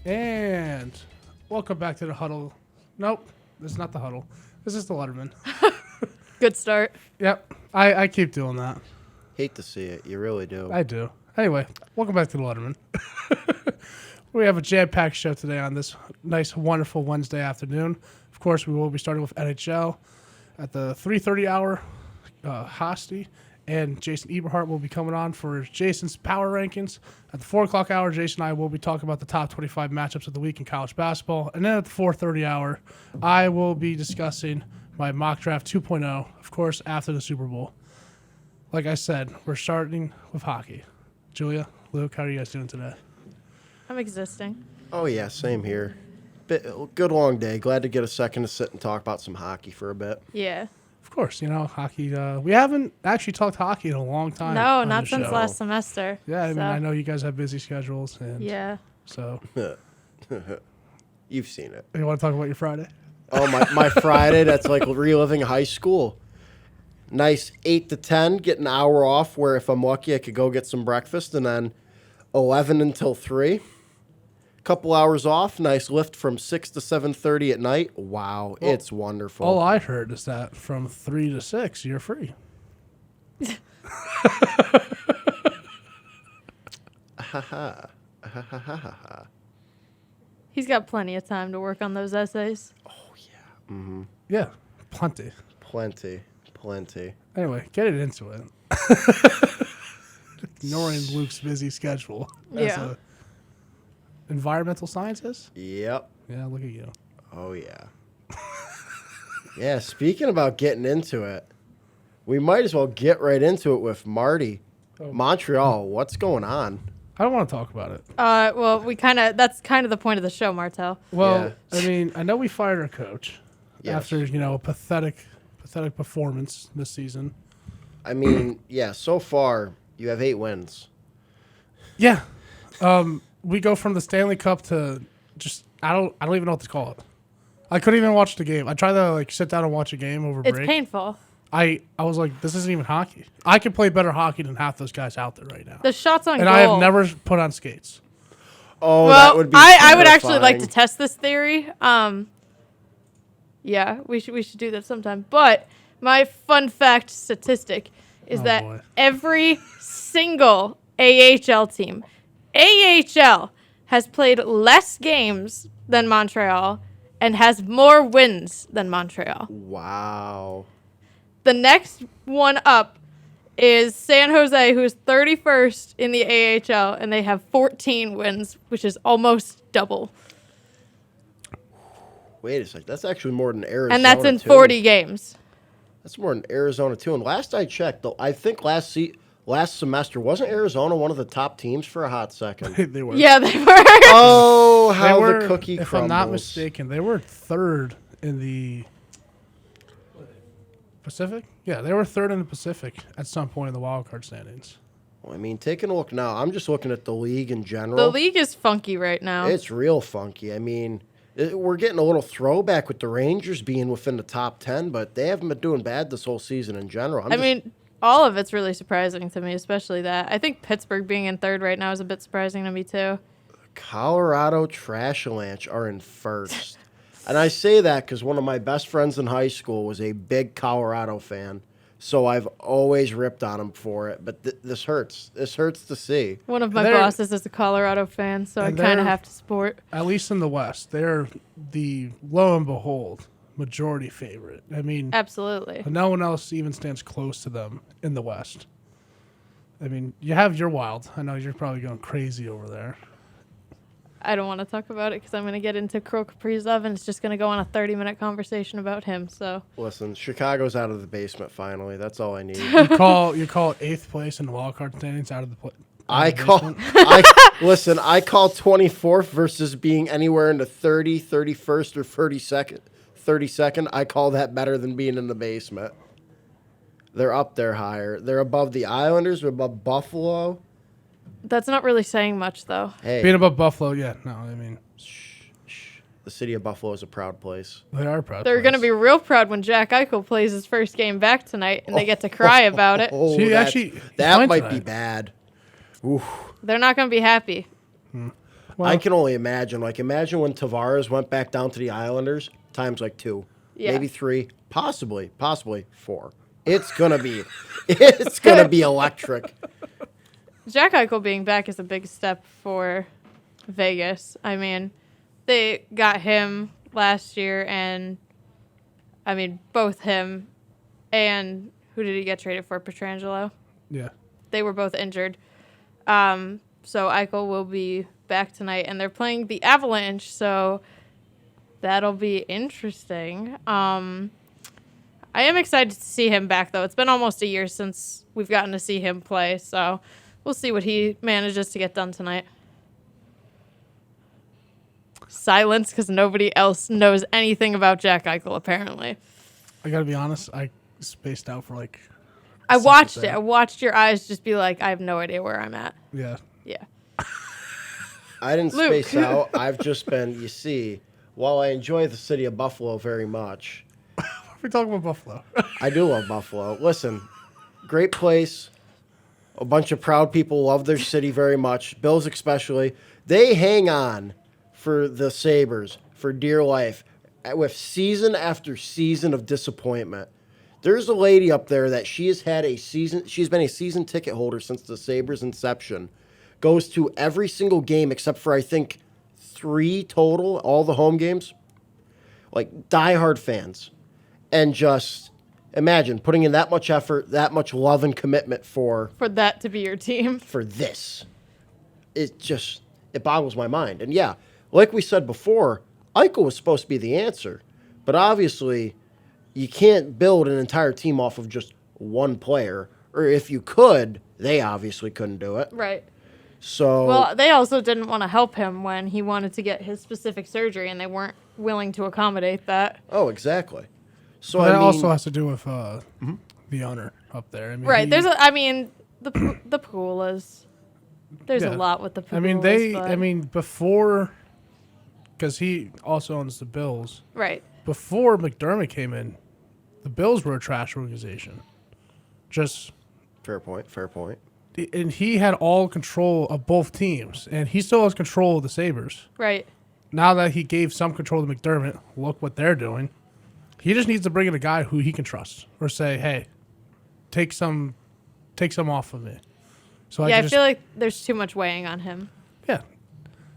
And welcome back to the huddle. Nope, this is not the huddle. This is the Letterman. Good start. Yep, I keep doing that. Hate to see it. You really do. I do. Anyway, welcome back to the Letterman. We have a jam-packed show today on this nice, wonderful Wednesday afternoon. Of course, we will be starting with NHL at the 3:30 hour. Hosty and Jason Eberhardt will be coming on for Jason's power rankings. At the 4 o'clock hour, Jason and I will be talking about the top 25 matchups of the week in college basketball. And then at the 4:30 hour, I will be discussing my mock draft 2.0, of course, after the Super Bowl. Like I said, we're starting with hockey. Julia, Luke, how are you guys doing today? I'm existing. Oh, yeah, same here. Good long day. Glad to get a second to sit and talk about some hockey for a bit. Yeah. Of course, hockey. We haven't actually talked hockey in a long time. No, on not the since show. last semester. Yeah, I mean, so. I know you guys have busy schedules. And Yeah. So, You've seen it. you want to talk about your Friday? Oh, my Friday, that's like reliving high school. Nice 8 to 10, get an hour off where if I'm lucky I could go get some breakfast, and then 11 until 3. Couple hours off, nice lift from 6 to 7:30 at night. Wow, Well, it's wonderful. All I heard is that from 3 to 6, you're free. He's got plenty of time to work on those essays. Oh, yeah. Mm-hmm. Yeah, plenty. Plenty. Anyway, get it into it. Ignoring Luke's busy schedule. As Yeah. a environmental scientist? Yep. Yeah, look at you. Oh, yeah. Yeah, speaking about getting into it, we might as well get right into it with Marty. Oh. Montreal, what's going on? I don't want to talk about it. Well, that's kind of the point of the show, Martel. Well, Yeah. I mean, I know we fired our coach Yes. after, a pathetic performance this season. I mean, yeah, so far you have 8 wins. Yeah. We go from the Stanley Cup to just I don't even know what to call it. I couldn't even watch the game. I tried to sit down and watch a game over It's break. painful. I was like, this isn't even hockey. I can play better hockey than half those guys out there right now. The shots on And goal. I have never put on skates. Oh, Well, that would be I would actually like to terrifying. test this theory. Yeah, we should do that sometime. But my fun fact statistic is Oh, that boy. every single AHL team, AHL has played less games than Montreal and has more wins than Montreal. Wow. The next one up is San Jose, who is 31st in the AHL, and they have 14 wins, which is almost double. Wait a sec. That's actually more than Arizona. And that's in too. 40 games. That's more than Arizona, too. And last I checked, though, I think last semester, wasn't Arizona one of the top teams for a hot second? They were. Yeah, they were. Oh, They how were, the cookie if crumbles. I'm not mistaken, they were third in the Pacific. Yeah, they were third in the Pacific at some point in the wild card standings. Well, I mean, taking a look now, I'm just looking at the league in general. The league is funky right now. It's real funky. I mean, we're getting a little throwback with the Rangers being within the top 10, but they haven't been doing bad this whole season in general. I mean, all of it's really surprising to me, especially that. I think Pittsburgh being in third right now is a bit surprising to me, too. Colorado Trashalanch are in first. And I say that because one of my best friends in high school was a big Colorado fan. So I've always ripped on him for it. But this hurts. This hurts to see. One of my They're- bosses is a Colorado fan, so I And kind they're- of have to support. At least in the West, they're the lo and behold majority favorite. I mean, Absolutely. no one else even stands close to them in the West. I mean, you have your Wild. I know you're probably going crazy over there. I don't want to talk about it because I'm going to get into Kirill Kaprizov, and it's just going to go on a 30-minute conversation about him. So Listen, Chicago's out of the basement finally. That's all I need. You call eighth place in the wild card standings out of the I call listen, I call 24th versus being anywhere in the 30, 31st or 32nd. I call that better than being in the basement. They're up there higher. They're above the Islanders, they're above Buffalo. that's not really saying much, though. Hey, being above Buffalo. Yeah, no, I mean the city of Buffalo is a proud place. they are proud. They're going to be real proud when Jack Eichel plays his first game back tonight, and they get to cry about it. Oh, See, that actually, that fine might be tonight. bad. Oof. They're not going to be happy. Well, I can only imagine. Like, imagine when Tavares went back down to the Islanders, times like 2, Yeah. maybe 3, possibly 4. It's gonna be electric. Jack Eichel being back is a big step for Vegas. I mean, they got him last year, and I mean, both him and who did he get traded for? Pietrangelo. yeah. They were both injured. So Eichel will be back tonight, and they're playing the Avalanche, so that'll be interesting. I am excited to see him back, though. It's been almost a year since we've gotten to see him play, so we'll see what he manages to get done tonight. Silence, because nobody else knows anything about Jack Eichel, apparently. I gotta be honest. I spaced out for like. I second watched it. there. I watched your eyes just be like, I have no idea where I'm at. Yeah. Yeah. I didn't Luke. space out. I've just been, you see, while I enjoy the city of Buffalo very much, We're talking about Buffalo. I do love Buffalo. Listen, great place. A bunch of proud people love their city very much. Bills especially. They hang on for the Sabres for dear life with season after season of disappointment. There's a lady up there that she's been a season ticket holder since the Sabres' inception. Goes to every single game except for, I think, 3 total, all the home games. Like, diehard fans. And just imagine putting in that much effort, that much love and commitment for that to be your team. this. It boggles my mind. And yeah, like we said before, Eichel was supposed to be the answer. But obviously, you can't build an entire team off of just one player. Or if you could, they obviously couldn't do it. Right. So, Well, they also didn't want to help him when he wanted to get his specific surgery, and they weren't willing to accommodate that. oh, exactly. So But I that mean, also has to do with the owner up there. I mean, Right. he- The pool is. There's Yeah. a lot with the pool. I mean, before, because he also owns the Bills. Right. Before McDermott came in, the Bills were a trash organization. Just, fair point. and he had all control of both teams, and he still has control of the Sabres. Right. Now that he gave some control to McDermott, look what they're doing. He just needs to bring in a guy who he can trust, or say, "Hey, take some off of me." So I can feel like there's too much weighing on him. yeah,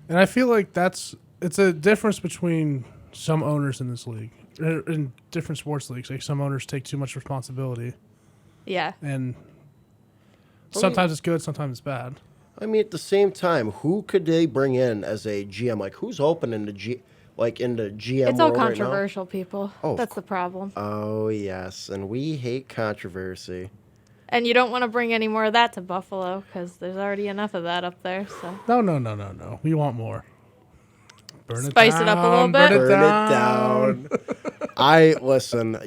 and I feel like it's a difference between some owners in this league, in different sports leagues. Like some owners take too much responsibility, Yeah. and sometimes it's good, sometimes it's bad. I mean, at the same time, who could they bring in as a GM? Like, who's open into into GM? It's all world right now? controversial, people. Oh, That's the problem. Oh yes, and we hate controversy. And you don't want to bring any more of that to Buffalo because there's already enough of that up there. So No. We want more. Burn Spice it up a little bit? Burn it Burn down. Listen.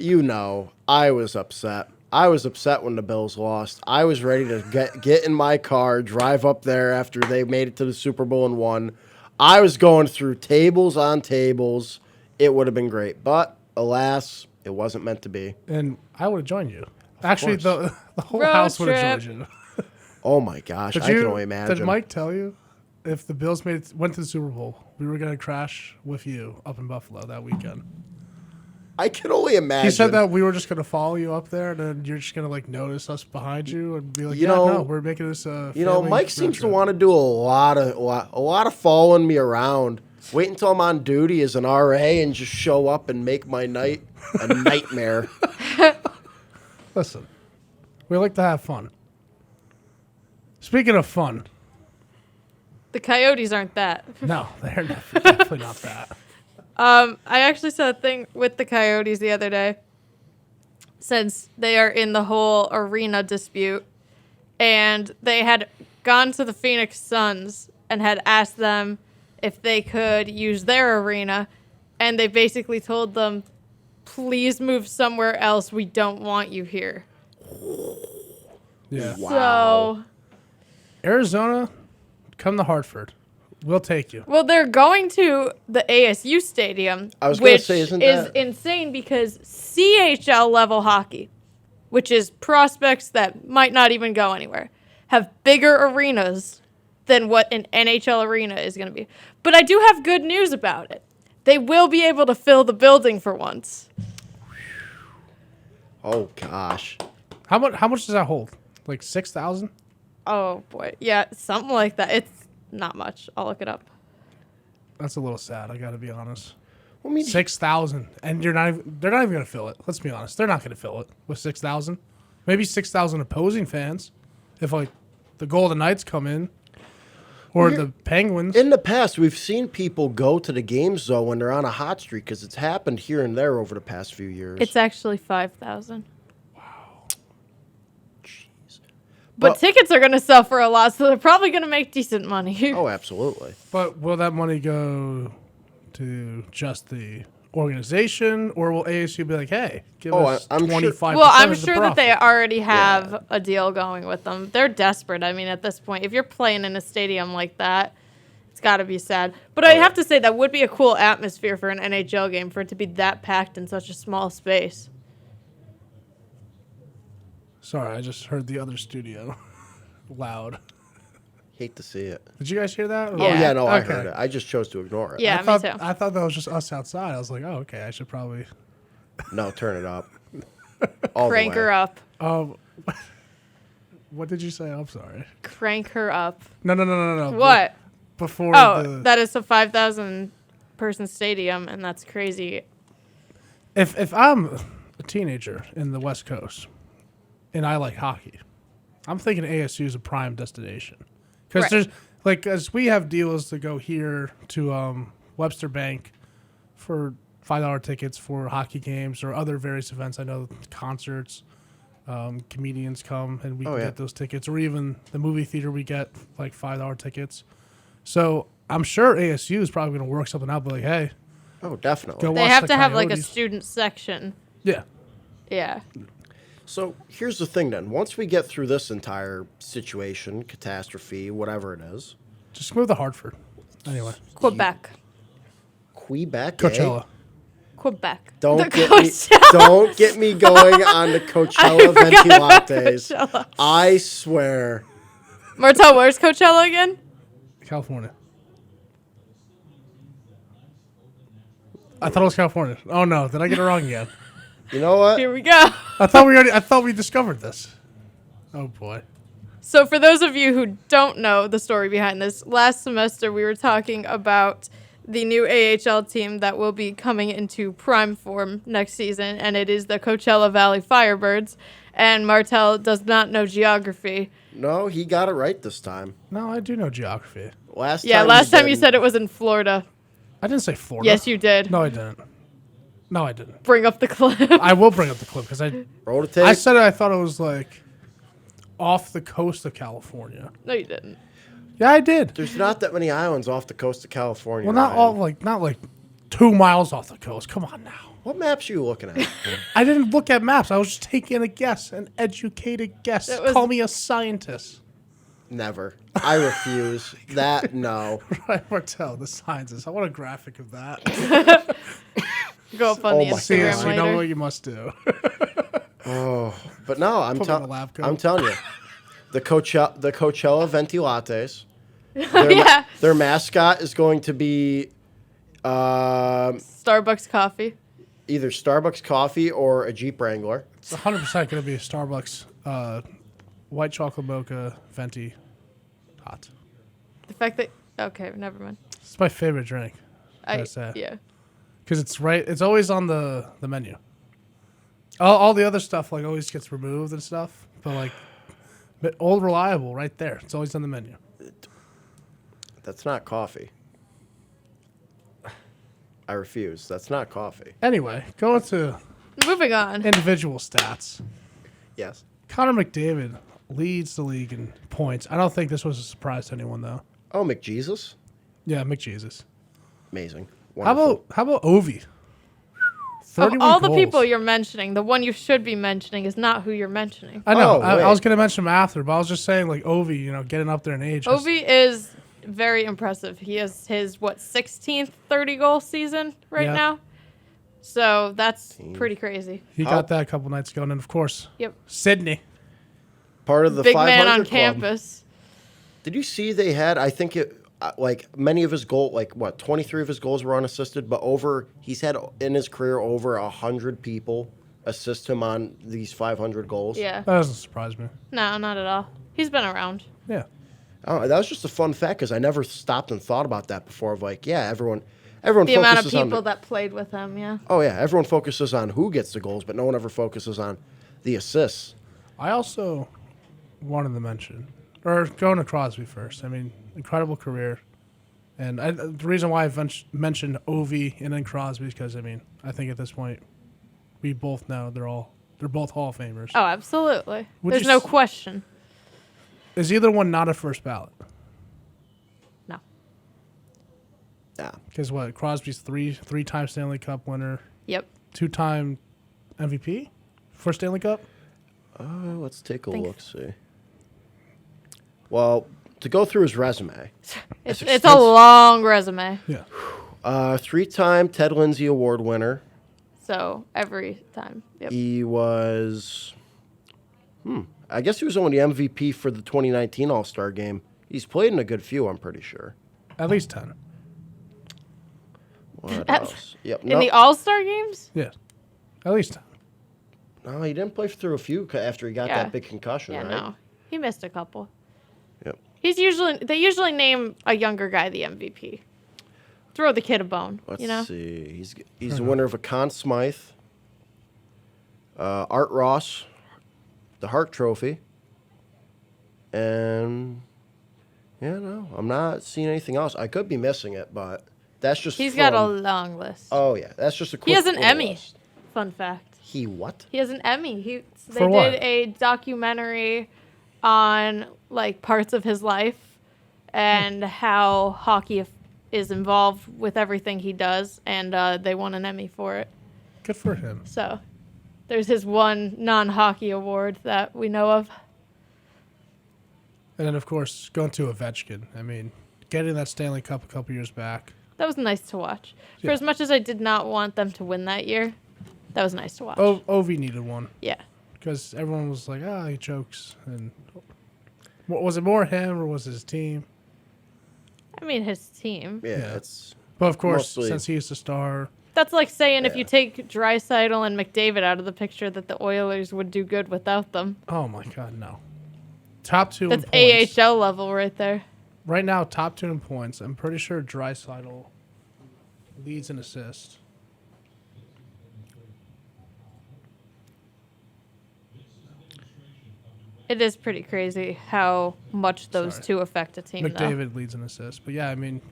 I was upset. I was upset when the Bills lost. I was ready to get in my car, drive up there after they made it to the Super Bowl and won. I was going through tables on tables. It would have been great, but alas, it wasn't meant to be. And I would have joined you. Actually, course. the whole Road house would have trip. joined you. Oh my gosh, I can only imagine. Did Mike tell you if the Bills went to the Super Bowl, we were going to crash with you up in Buffalo that weekend? I can only imagine. He said that we were just going to follow you up there, and then you're just going to like notice us behind you and be like, no, we're making this. Mike seems to want to do a lot of following me around. Wait until I'm on duty as an RA and just show up and make my night a nightmare. Listen, we like to have fun. Speaking of fun, the Coyotes aren't that. no, they're definitely not that. I actually saw a thing with the Coyotes the other day, since they are in the whole arena dispute, and they had gone to the Phoenix Suns and had asked them if they could use their arena, and they basically told them, please move somewhere else. We don't want you here. Yeah. Wow. So, Arizona, come to Hartford. We'll take you. well, they're going to the ASU stadium, I was gonna which say, isn't is that- insane because CHL level hockey, which is prospects that might not even go anywhere, have bigger arenas than what an NHL arena is going to be. But I do have good news about it. They will be able to fill the building for once. Oh gosh. How much does that hold? Like 6,000? Oh boy. Yeah, something like that. It's not much. I'll look it up. That's a little sad. I got to be honest. I mean, 6,000, and they're not even going to fill it. Let's be honest. They're not going to fill it with 6,000. Maybe 6,000 opposing fans, if like the Golden Knights come in, or the Penguins. in the past, we've seen people go to the games though when they're on a hot streak because it's happened here and there over the past few years. It's actually 5,000. Jeez. But tickets are going to sell for a lot, so they're probably going to make decent money. Oh, absolutely. But will that money go to just the organization, or will ASU be like, hey, give us I'm sure- 25%? Well, I'm as the sure that they profit? already have a deal going with them. They're desperate. I mean, at this point, if you're playing in a stadium like that, it's got to be sad. But I have to say that would be a cool atmosphere for an NHL game, for it to be that packed in such a small space. Sorry, I just heard the other studio loud. Hate to see it. Did you guys hear that? Oh yeah, no, I Okay. heard it. I just chose to ignore it. Yeah, I thought, me too. I thought that was just us outside. I was like, oh, okay, I should probably. No, turn it up. All the Crank way. her up. What did you say? I'm sorry. Crank her up. No. What? Before Oh, that is a 5,000 person stadium, and that's crazy. If I'm a teenager in the West Coast and I like hockey, I'm thinking ASU is a prime destination. Because Right. there's like, as we have deals to go here to Webster Bank for $5 tickets for hockey games or other various events. I know concerts, comedians come and we can get those tickets, or even the movie theater we get like $5 tickets. So I'm sure ASU is probably going to work something out. But like, hey, Oh, definitely. go They watch have the to have like a Coyotes. student section. Yeah. Yeah. So here's the thing then. Once we get through this entire situation, catastrophe, whatever it is, Just move to Hartford. Anyway, Quebec. Quebec, Coachella. Quebec. Don't The get me, Coachella. don't get me going on the Coachella venti lattes. Coachella. I swear. Martel, where's Coachella again? California. I thought it was California. Oh no, did I get it wrong again? You know what? Here we go. I thought we discovered this. Oh boy. So for those of you who don't know the story behind this, last semester we were talking about the new AHL team that will be coming into prime form next season, and it is the Coachella Valley Firebirds. And Martel does not know geography. No, he got it right this time. No, I do know geography. Last Time you didn't. said it was in Florida. I didn't say Florida. Yes, you did. No, I didn't. No, I didn't. Bring up the clip. I will bring up the clip because Roll the tape. I said I thought it was like off the coast of California. No, you didn't. Yeah, I did. There's not that many islands off the coast of California. Well, not Ryan. not like 2 miles off the coast. Come on now. What maps are you looking at? I didn't look at maps. I was just taking a guess, an educated guess. It was- Call me a scientist. Never. I refuse. That, no. Right, Martel, the scientist. I want a graphic of that. Go up on Oh the my Instagram See, God. so you know later. what you must do. But no, Put me in the lab coat. I'm telling you. The Coachella venti lattes. Yeah. Their mascot is going to be Starbucks coffee. either Starbucks coffee or a Jeep Wrangler. It's 100% going to be a Starbucks white chocolate mocha venti hot. The fact that okay, never mind. It's my favorite drink. Say. Yeah. Because it's always on the menu. All the other stuff like always gets removed and stuff. But like Old Reliable right there. It's always on the menu. That's not coffee. I refuse. That's not coffee. Anyway, going to Moving on. individual stats. Yes. Connor McDavid leads the league in points. I don't think this was a surprise to anyone though. Oh, McJesus? Yeah, McJesus. Amazing. How Wonderful. about Ovi? Of 31 all the goals. people you're mentioning, the one you should be mentioning is not who you're mentioning. I know. Oh, I wait. was going to mention him after, but I was just saying like Ovi, getting up there in age. Ovi is very impressive. He has his 16th 30-goal season right Yeah. now. So that's pretty crazy. He How- got that a couple nights ago, and then of course Yep. Sydney. Part of the Big 500 man on club. campus. Did you see they had? I think it like many of his 23 of his goals were unassisted, but he's had in his career over 100 people assist him on these 500 goals. Yeah. That doesn't surprise me. No, not at all. He's been around. Yeah. That was just a fun fact because I never stopped and thought about that before. Of like, yeah, everyone The focuses amount of on people that played with him, yeah. Oh yeah, everyone focuses on who gets the goals, but no one ever focuses on the assists. I also wanted to mention, or going to Crosby first. I mean, incredible career. And the reason why I mentioned Ovi and then Crosby is because, I mean, I think at this point, we both know they're both Hall of Famers. Oh, absolutely. Would There's you no s- question. Is either one not a first ballot? No. Yeah. Because what? Crosby's three-time Stanley Cup winner, Yep. 2-time MVP for Stanley Cup. Let's take a Think- look. See. Well, to go through his resume, It's a long resume. Yeah. 3-time Ted Lindsay Award winner. So every time. Yep. He was, I guess he was only MVP for the 2019 All-Star Game. He's played in a good few, I'm pretty sure. At least 10. What else? Yep. In the All-Star games? Yeah. At least 10. No, he didn't play through a few after he got Yeah. that big concussion, Yeah, right? no. He missed a couple. Yep. They usually name a younger guy the MVP. Throw the kid a bone, Let's you know? see. He's the winner of a Conn Smythe, Art Ross, the Hart Trophy, and no, I'm not seeing anything else. I could be missing it, but that's just. He's got a long list. Oh yeah, that's just a quick. He has an little Emmy. list. Fun fact. He what? He has an Emmy. They For what? did a documentary on like parts of his life and how hockey is involved with everything he does, and they won an Emmy for it. Good for him. So there's his one non-hockey award that we know of. And then, of course, going to Ovechkin. I mean, getting that Stanley Cup a couple years back. That was nice to watch. For Yeah. as much as I did not want them to win that year, that was nice to watch. Ovi needed one Yeah. because everyone was like, he chokes. And was it more him or was it his team? I mean, his team. Yeah, it's But, of course, Mostly- since he's the star, That's like saying if Yeah. you take Draisaitl and McDavid out of the picture that the Oilers would do good without them. oh, my God, no. Top two That's in points. AHL level right there. Right now, top 2 in points. I'm pretty sure Draisaitl leads in assists. It is pretty crazy how much those Sorry. two affect a team, though. McDavid leads in assists. But, yeah, I mean,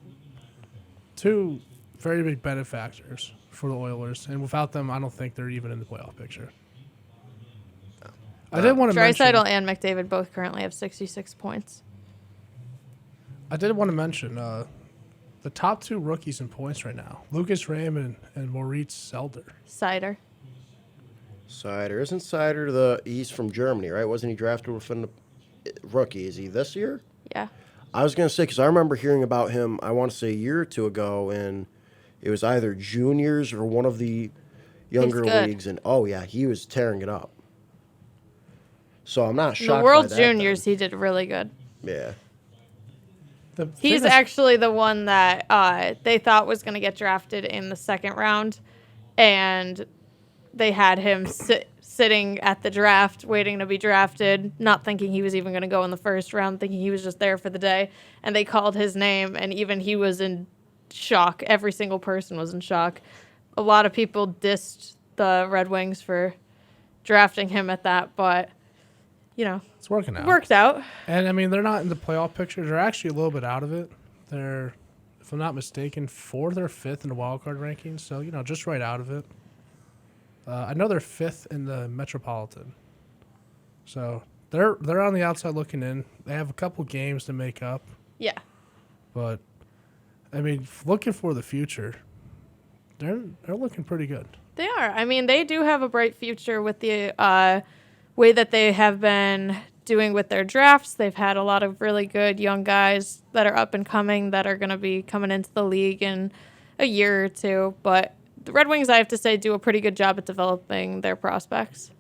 2 very big benefactors for the Oilers. And without them, I don't think they're even in the playoff picture. I did want to mention... Draisaitl and McDavid both currently have 66 points. I did want to mention the top 2 rookies in points right now. Lucas Raymond and Moritz Selder. Cider. Sider. Isn't Sider he's from Germany, right? Wasn't he drafted within the rookie? Is he this year? Yeah. I was going to say, because I remember hearing about him, I want to say a year or two ago, and it was either juniors or one of the younger good. leagues. And, oh, yeah, he was tearing it up. So I'm not In shocked the World by that, Juniors, then. he did really good. Yeah. The thing He's that's- actually the one that they thought was going to get drafted in the second round, and they had him sitting at the draft, waiting to be drafted, not thinking he was even going to go in the first round, thinking he was just there for the day. And they called his name, and even he was in shock. Every single person was in shock. A lot of people dissed the Red Wings for drafting him at that, but, you know, It's working out. it worked out. And, I mean, they're not in the playoff picture. They're actually a little bit out of it. They're, if I'm not mistaken, 4th or 5th in the wild card rankings. So, just right out of it. I know they're 5th in the Metropolitan. So, they're on the outside looking in. They have a couple games to make up. Yeah. But, I mean, looking for the future, they're looking pretty good. They are. I mean, they do have a bright future with the way that they have been doing with their drafts. They've had a lot of really good young guys that are up and coming that are going to be coming into the league in a year or two. But the Red Wings, I have to say, do a pretty good job at developing their prospects.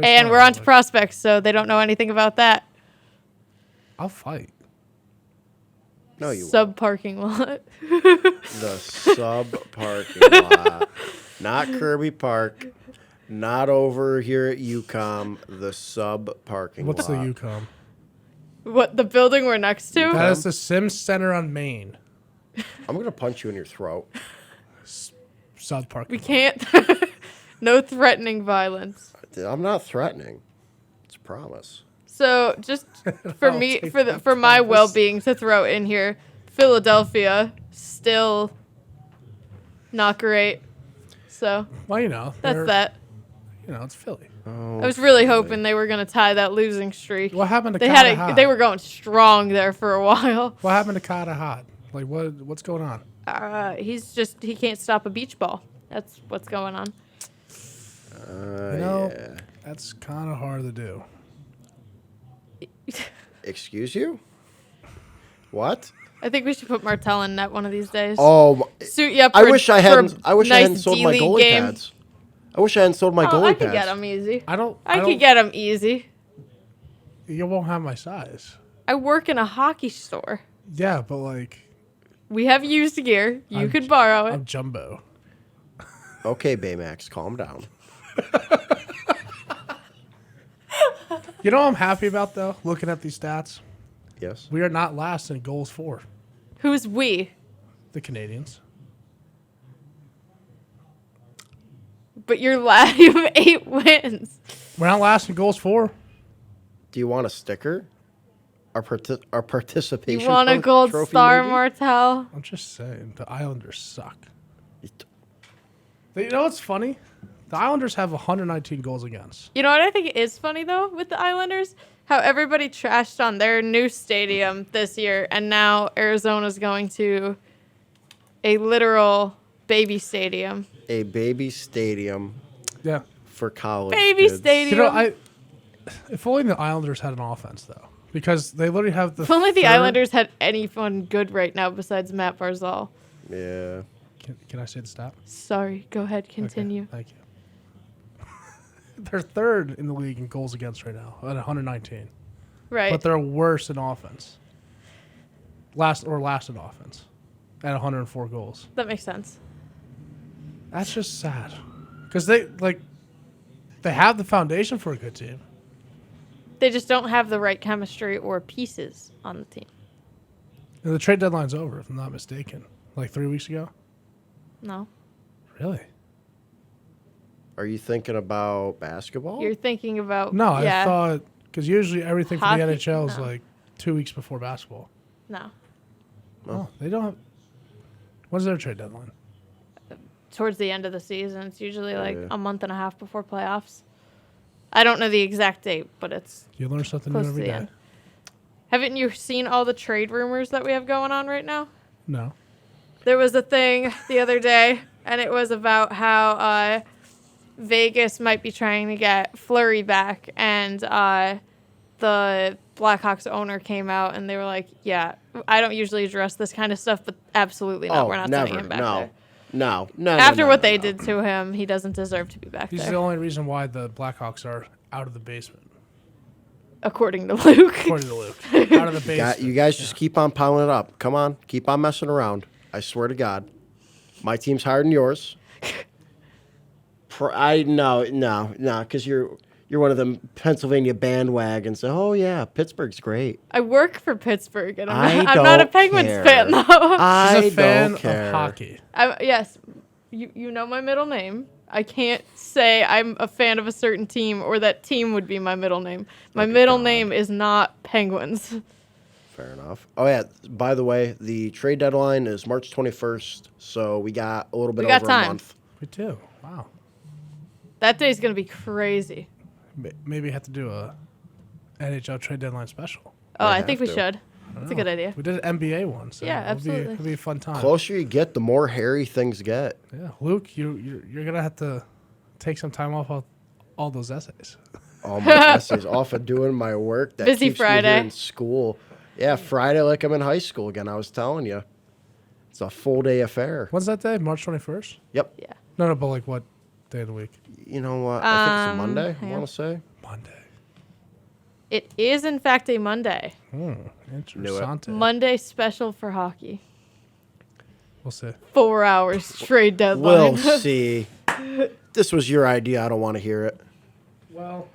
And we're on to prospects, so they don't know anything about that. I'll fight. No, you won't. Sub parking lot. The sub parking lot. Not Kirby Park. Not over here at UCOM. The sub parking lot. What's the UCOM? What, the building we're next to? That is the Sims Center on Main. I'm going to punch you in your throat. South Park. We can't. No threatening violence. I'm not threatening. It's a promise. So just for I'll me, take for that my promise. well-being to throw in here, Philadelphia still not great. So Well, you know. that's that. You know, it's Philly. Oh, I was really hoping they were gonna tie that losing streak. What happened to They Kata had Hot? they were going strong there for a while. What happened to Kata Hot? Like, what's going on? He can't stop a beach ball. That's what's going on. You know, yeah. that's kind of hard to do. Excuse you? What? I think we should put Martel in net one of these days. Oh, Suit you up. I for- wish I for hadn't. I wish I nice hadn't sold my D-League goalie game. pads. I wish I hadn't sold my Oh, goalie I pads. could get them easy. I I don't. could get them easy. You won't have my size. I work in a hockey store. Yeah, but like, We have used gear. You I'm- could borrow it. I'm jumbo. Okay, Baymax, calm down. You know what I'm happy about though? Looking at these stats, Yes. we are not last in goals for Who's we? the Canadians. But you're last. You have 8 wins. We're not last in goals for. Do you want a sticker? Our participation. You want a gold trophy, star, maybe? Martel? I'm just saying, the Islanders suck. You know what's funny? The Islanders have 119 goals against. You know what I think is funny though with the Islanders? How everybody trashed on their new stadium this year, and now Arizona's going to a literal baby stadium. A baby stadium Yeah. for college. Baby kids. stadium. You know, if only the Islanders had an offense though, because they literally have the. If only the third- Islanders had anyone good right now besides Matt Barzal. Yeah. Can I say the stat? Sorry, go ahead, Okay, continue. thank you. They're third in the league in goals against right now at 119, Right. but they're worse in offense. Last in offense at 104 goals. That makes sense. That's just sad because they have the foundation for a good team. They just don't have the right chemistry or pieces on the team. And the trade deadline's over, if I'm not mistaken. Like 3 weeks ago. No. Really? Are you thinking about basketball? You're thinking about No, yeah, I thought because usually everything for Hockey? the NHL is No. like 2 weeks before basketball. no. Oh, they don't have. When's their trade deadline? Towards the end of the season. It's usually like Yeah. a month and a half before playoffs. I don't know the exact date, but it's You learn something close new to every the day. end. Haven't you seen all the trade rumors that we have going on right now? No. There was a thing the other day, and it was about how Vegas might be trying to get Fleury back, and the Blackhawks owner came out, and they were like, yeah, I don't usually address this kind of stuff, but absolutely not. Oh, We're not never. sending him back No. there. No. After what they no. did to him, he doesn't deserve to be back He's there, the only reason why the Blackhawks are out of the basement, according to Luke. according to Luke. Out of the basement. You guys just keep on piling it up. Come on. Keep on messing around. I swear to God. My team's higher than yours. No, because you're one of them Pennsylvania bandwagons. Oh yeah, Pittsburgh's great. I work for Pittsburgh, and I I'm not a don't Penguins care. fan, though. I He's a fan don't care. of hockey. Yes, you know my middle name. I can't say I'm a fan of a certain team or that team would be my middle name. My middle name is not Penguins. Fair enough. Oh yeah. By the way, the trade deadline is March 21st, so we got a little bit We got over time. a month. Me too. Wow. That day's going to be crazy. Maybe have to do a NHL trade deadline special. Oh, Might I think we have to. should. That's a good idea. We did an NBA one, so Yeah, it'll be absolutely. a fun time. Closer you get, the more hairy things get. Yeah, Luke, you're gonna have to take some time off of all those essays. All my essays off of doing my work. That Busy keeps me Friday. here in school. Yeah, Friday like I'm in high school again. I was telling you, it's a full day affair. When's that day? March 21st? Yep. Yeah. No, but like what day of the week? You know what? I think it's a Monday, I yeah. want to say. Monday. It is, in fact, a Monday. Interessante. Monday special for hockey. We'll see. 4 hours trade deadline. We'll see. This was your idea. I don't want to hear it. Well,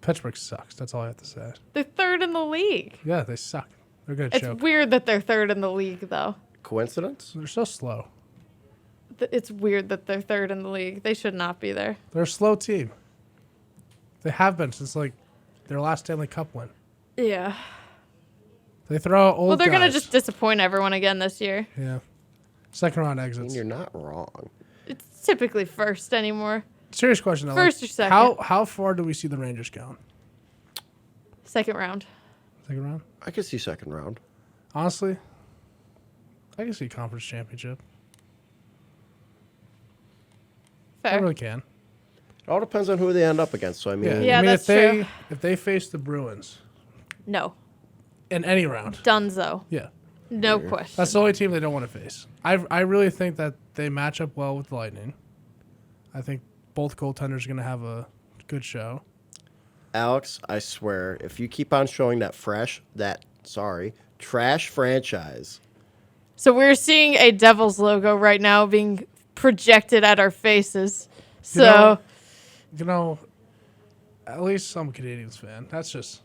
Pittsburgh sucks. That's all I have to say. They're third in the league. Yeah, they suck. They're going to It's choke. weird that they're third in the league, though. Coincidence? They're so slow. It's weird that they're third in the league. They should not be there. They're a slow team. They have been since, like, their last Stanley Cup win. Yeah. They throw out old Well, they're going to guys. just disappoint everyone again this year. Yeah. Second round I mean, exits. you're not wrong. It's typically first anymore. Serious question, though. First like, or second? How far do we see the Rangers going? Second round. Second round? I could see second round. Honestly, I can see conference championship. I Fair. really can. It all depends on who they end up against. So, I mean, Yeah, I mean, that's if true. they face the Bruins No. in any round, Dunzo. yeah, No question. that's the only team they don't want to face. I really think that they match up well with the Lightning. I think both goaltenders are going to have a good show. Alex, I swear, if you keep on showing that trash franchise, So we're seeing a Devils logo right now being projected at our faces. So You know, at least I'm a Canadians fan. That's just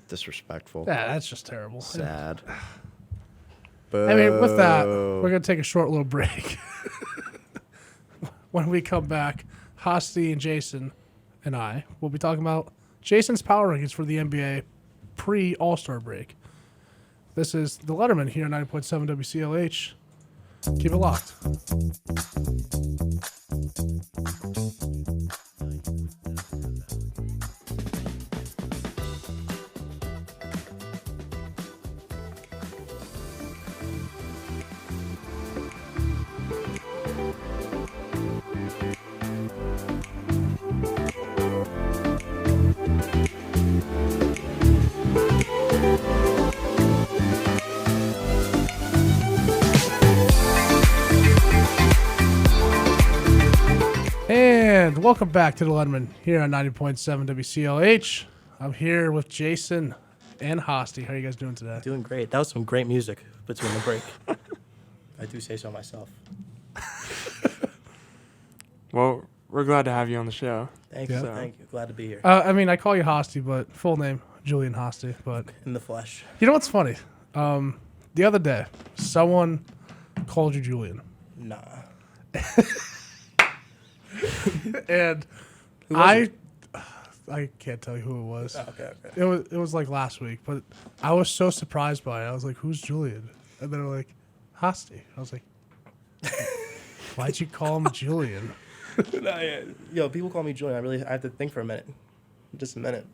disrespectful, that's just terrible. sad. I mean, with that, Boo. we're going to take a short little break. When we come back, Hosty and Jason and I will be talking about Jason's power rankings for the NBA pre-All-Star break. This is the Letterman here on 90.7 WCLH. Keep it locked. And welcome back to the Letterman here on 90.7 WCLH. I'm here with Jason and Hosty. How are you guys doing today? Doing great. That was some great music between the break. I do say so myself. Well, we're glad to have you on the show. Thank Yeah. you. Thank you. Glad to be here. I mean, I call you Hosty, but full name, Julian Hosty. But In the flesh. you know what's funny? The other day, someone called you Julian. Nah. And Who was I can't tell you who it was. Oh, okay. It was like last week, but I was so surprised by it. I was like, "Who's Julian?" And they were like, "Hosty." I was like, "Why'd you call him Julian?" Nah, yeah. Yo, people call me Julian. I have to think for a minute. Just a minute,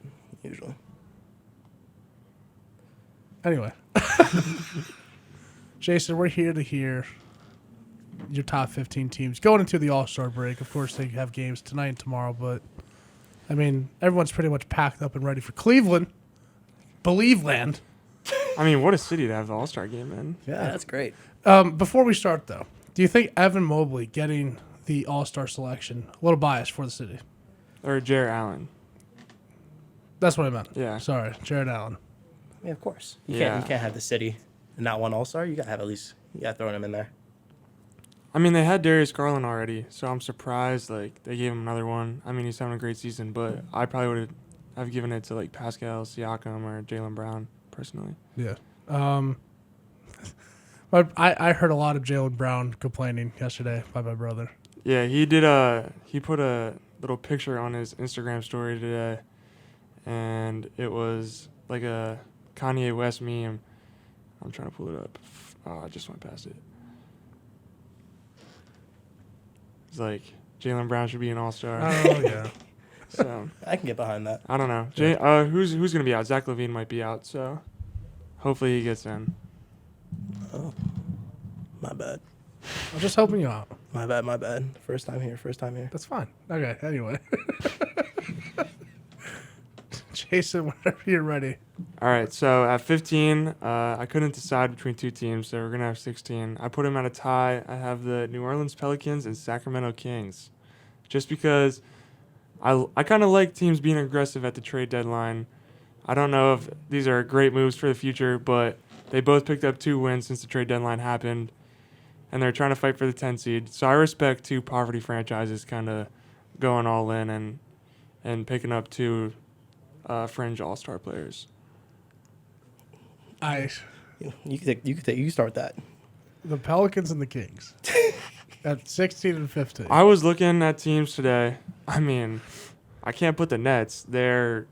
usually. Anyway, Jason, we're here to hear your top 15 teams going into the All-Star break. Of course, they have games tonight and tomorrow, but I mean, everyone's pretty much packed up and ready for Cleveland. Believeland. I mean, what a city to have the All-Star game in. Yeah, that's great. Before we start, though, do you think Evan Mobley getting the All-Star selection a little biased for the city? Or Jared Allen. That's what I meant. Yeah. Sorry, Jared Allen. Yeah, of course. You Yeah. can't have the city and not one All-Star. You gotta have at least throw him in there. I mean, they had Darius Garland already, so I'm surprised like they gave him another one. I mean, he's having a great season, but I probably would have given it to like Pascal Siakam or Jaylen Brown personally. Yeah. But I heard a lot of Jaylen Brown complaining yesterday by my brother. Yeah, he put a little picture on his Instagram story today, and it was like a Kanye West meme. I'm trying to pull it up. Oh, I just went past it. It's like Jaylen Brown should be an All-Star. Oh yeah. So I can get behind that. I don't know. Who's gonna be out? Zach LaVine might be out, so hopefully he gets in. Oh, my bad. I'm just helping you out. My bad. First time here. That's fine. Okay. Anyway. Jason, whenever you're ready. All right, so at 15, I couldn't decide between two teams, so we're going to have 16. I put him at a tie. I have the New Orleans Pelicans and Sacramento Kings. Just because I kind of like teams being aggressive at the trade deadline. I don't know if these are great moves for the future, but they both picked up 2 wins since the trade deadline happened, and they're trying to fight for the 10 seed. So I respect 2 poverty franchises kind of going all in and picking up 2 fringe all-star players. You can start with that. The Pelicans and the Kings at 16 and 15. I was looking at teams today. I mean, I can't put the Nets. They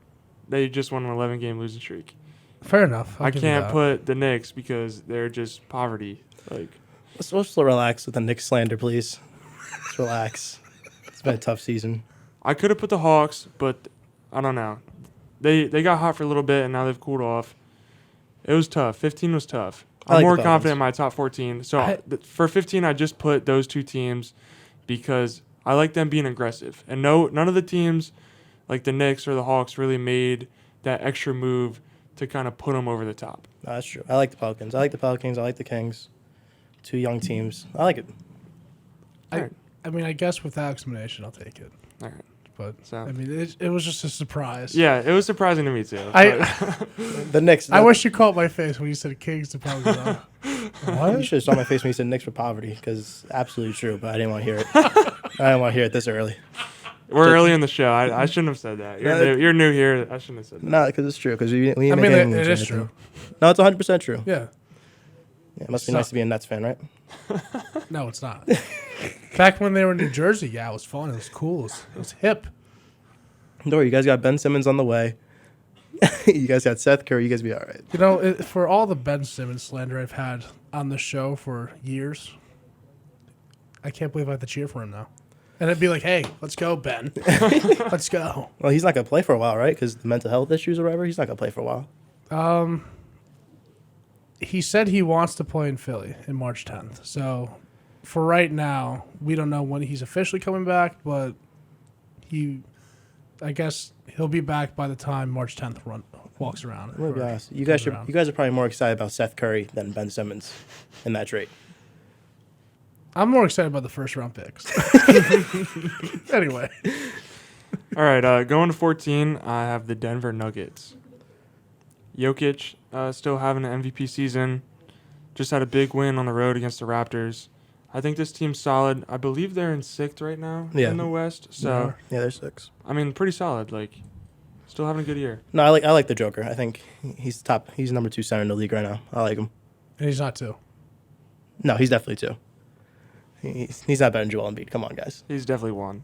just won an 11-game losing streak. Fair enough. I can't put the Knicks because they're just poverty. Like, let's relax with the Knicks slander, please. Let's relax. It's been a tough season. I could have put the Hawks, but I don't know. They got hot for a little bit, and now they've cooled off. It was tough. 15 was tough. I I'm like more the confident Pelicans. in my top 14. So for 15, I just put those 2 teams because I like them being aggressive. And none of the teams, like the Knicks or the Hawks, really made that extra move to kind of put them over the top. No, that's true. I like the Pelicans. I like the Kings. 2 young teams. I like it. I mean, I guess with that explanation, I'll take it. All right. But So- I mean, it was just a surprise. Yeah, it was surprising to me too. The Knicks. I wish you caught my face when you said Kings to Pelicans. What? You should have saw my face when you said Knicks for poverty, because it's absolutely true, but I didn't want to hear it. I didn't want to hear it this early. We're early in the show. I shouldn't have said that. You're new here. I shouldn't have said that. No, because it's true. Because we I didn't mean, make any it moves or is anything. true. No, it's 100% true. Yeah. Yeah, it must be So- nice to be a Nets fan, right? No, it's not. Back when they were in New Jersey, yeah, it was fun. It was cool. It was hip. Don't worry, you guys got Ben Simmons on the way. You guys got Seth Curry. You guys be all right. You know, for all the Ben Simmons slander I've had on the show for years, I can't believe I have to cheer for him now. And it'd be like, hey, let's go, Ben. Let's go. Well, he's not going to play for a while, right? Because the mental health issues or whatever. He's not going to play for a while. He said he wants to play in Philly in March 10th. So for right now, we don't know when he's officially coming back, but I guess he'll be back by the time March 10th walks around. I'm gonna be or honest. You comes guys around. are probably more excited about Seth Curry than Ben Simmons in that trade. I'm more excited about the first round picks. Anyway. All right, going to 14, I have the Denver Nuggets. Jokic still having an MVP season. Just had a big win on the road against the Raptors. I think this team's solid. I believe they're in 6th right now in the West. So, Yeah, they're 6. I mean, pretty solid. Like, still having a good year. No, I like the Joker. I think he's top. He's number 2 center in the league right now. I like him. And he's not too. No, he's definitely 2. He's not better than Joel Embiid. Come on, guys. He's definitely one.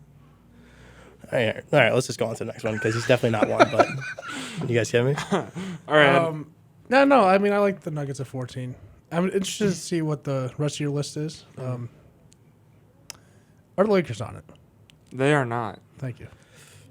All right. Let's just go on to the next one because he's definitely not 1. But you guys get me? All right. No. I mean, I like the Nuggets at 14. I'm interested to see what the rest of your list is. Are the Lakers on it? They are not. Thank you.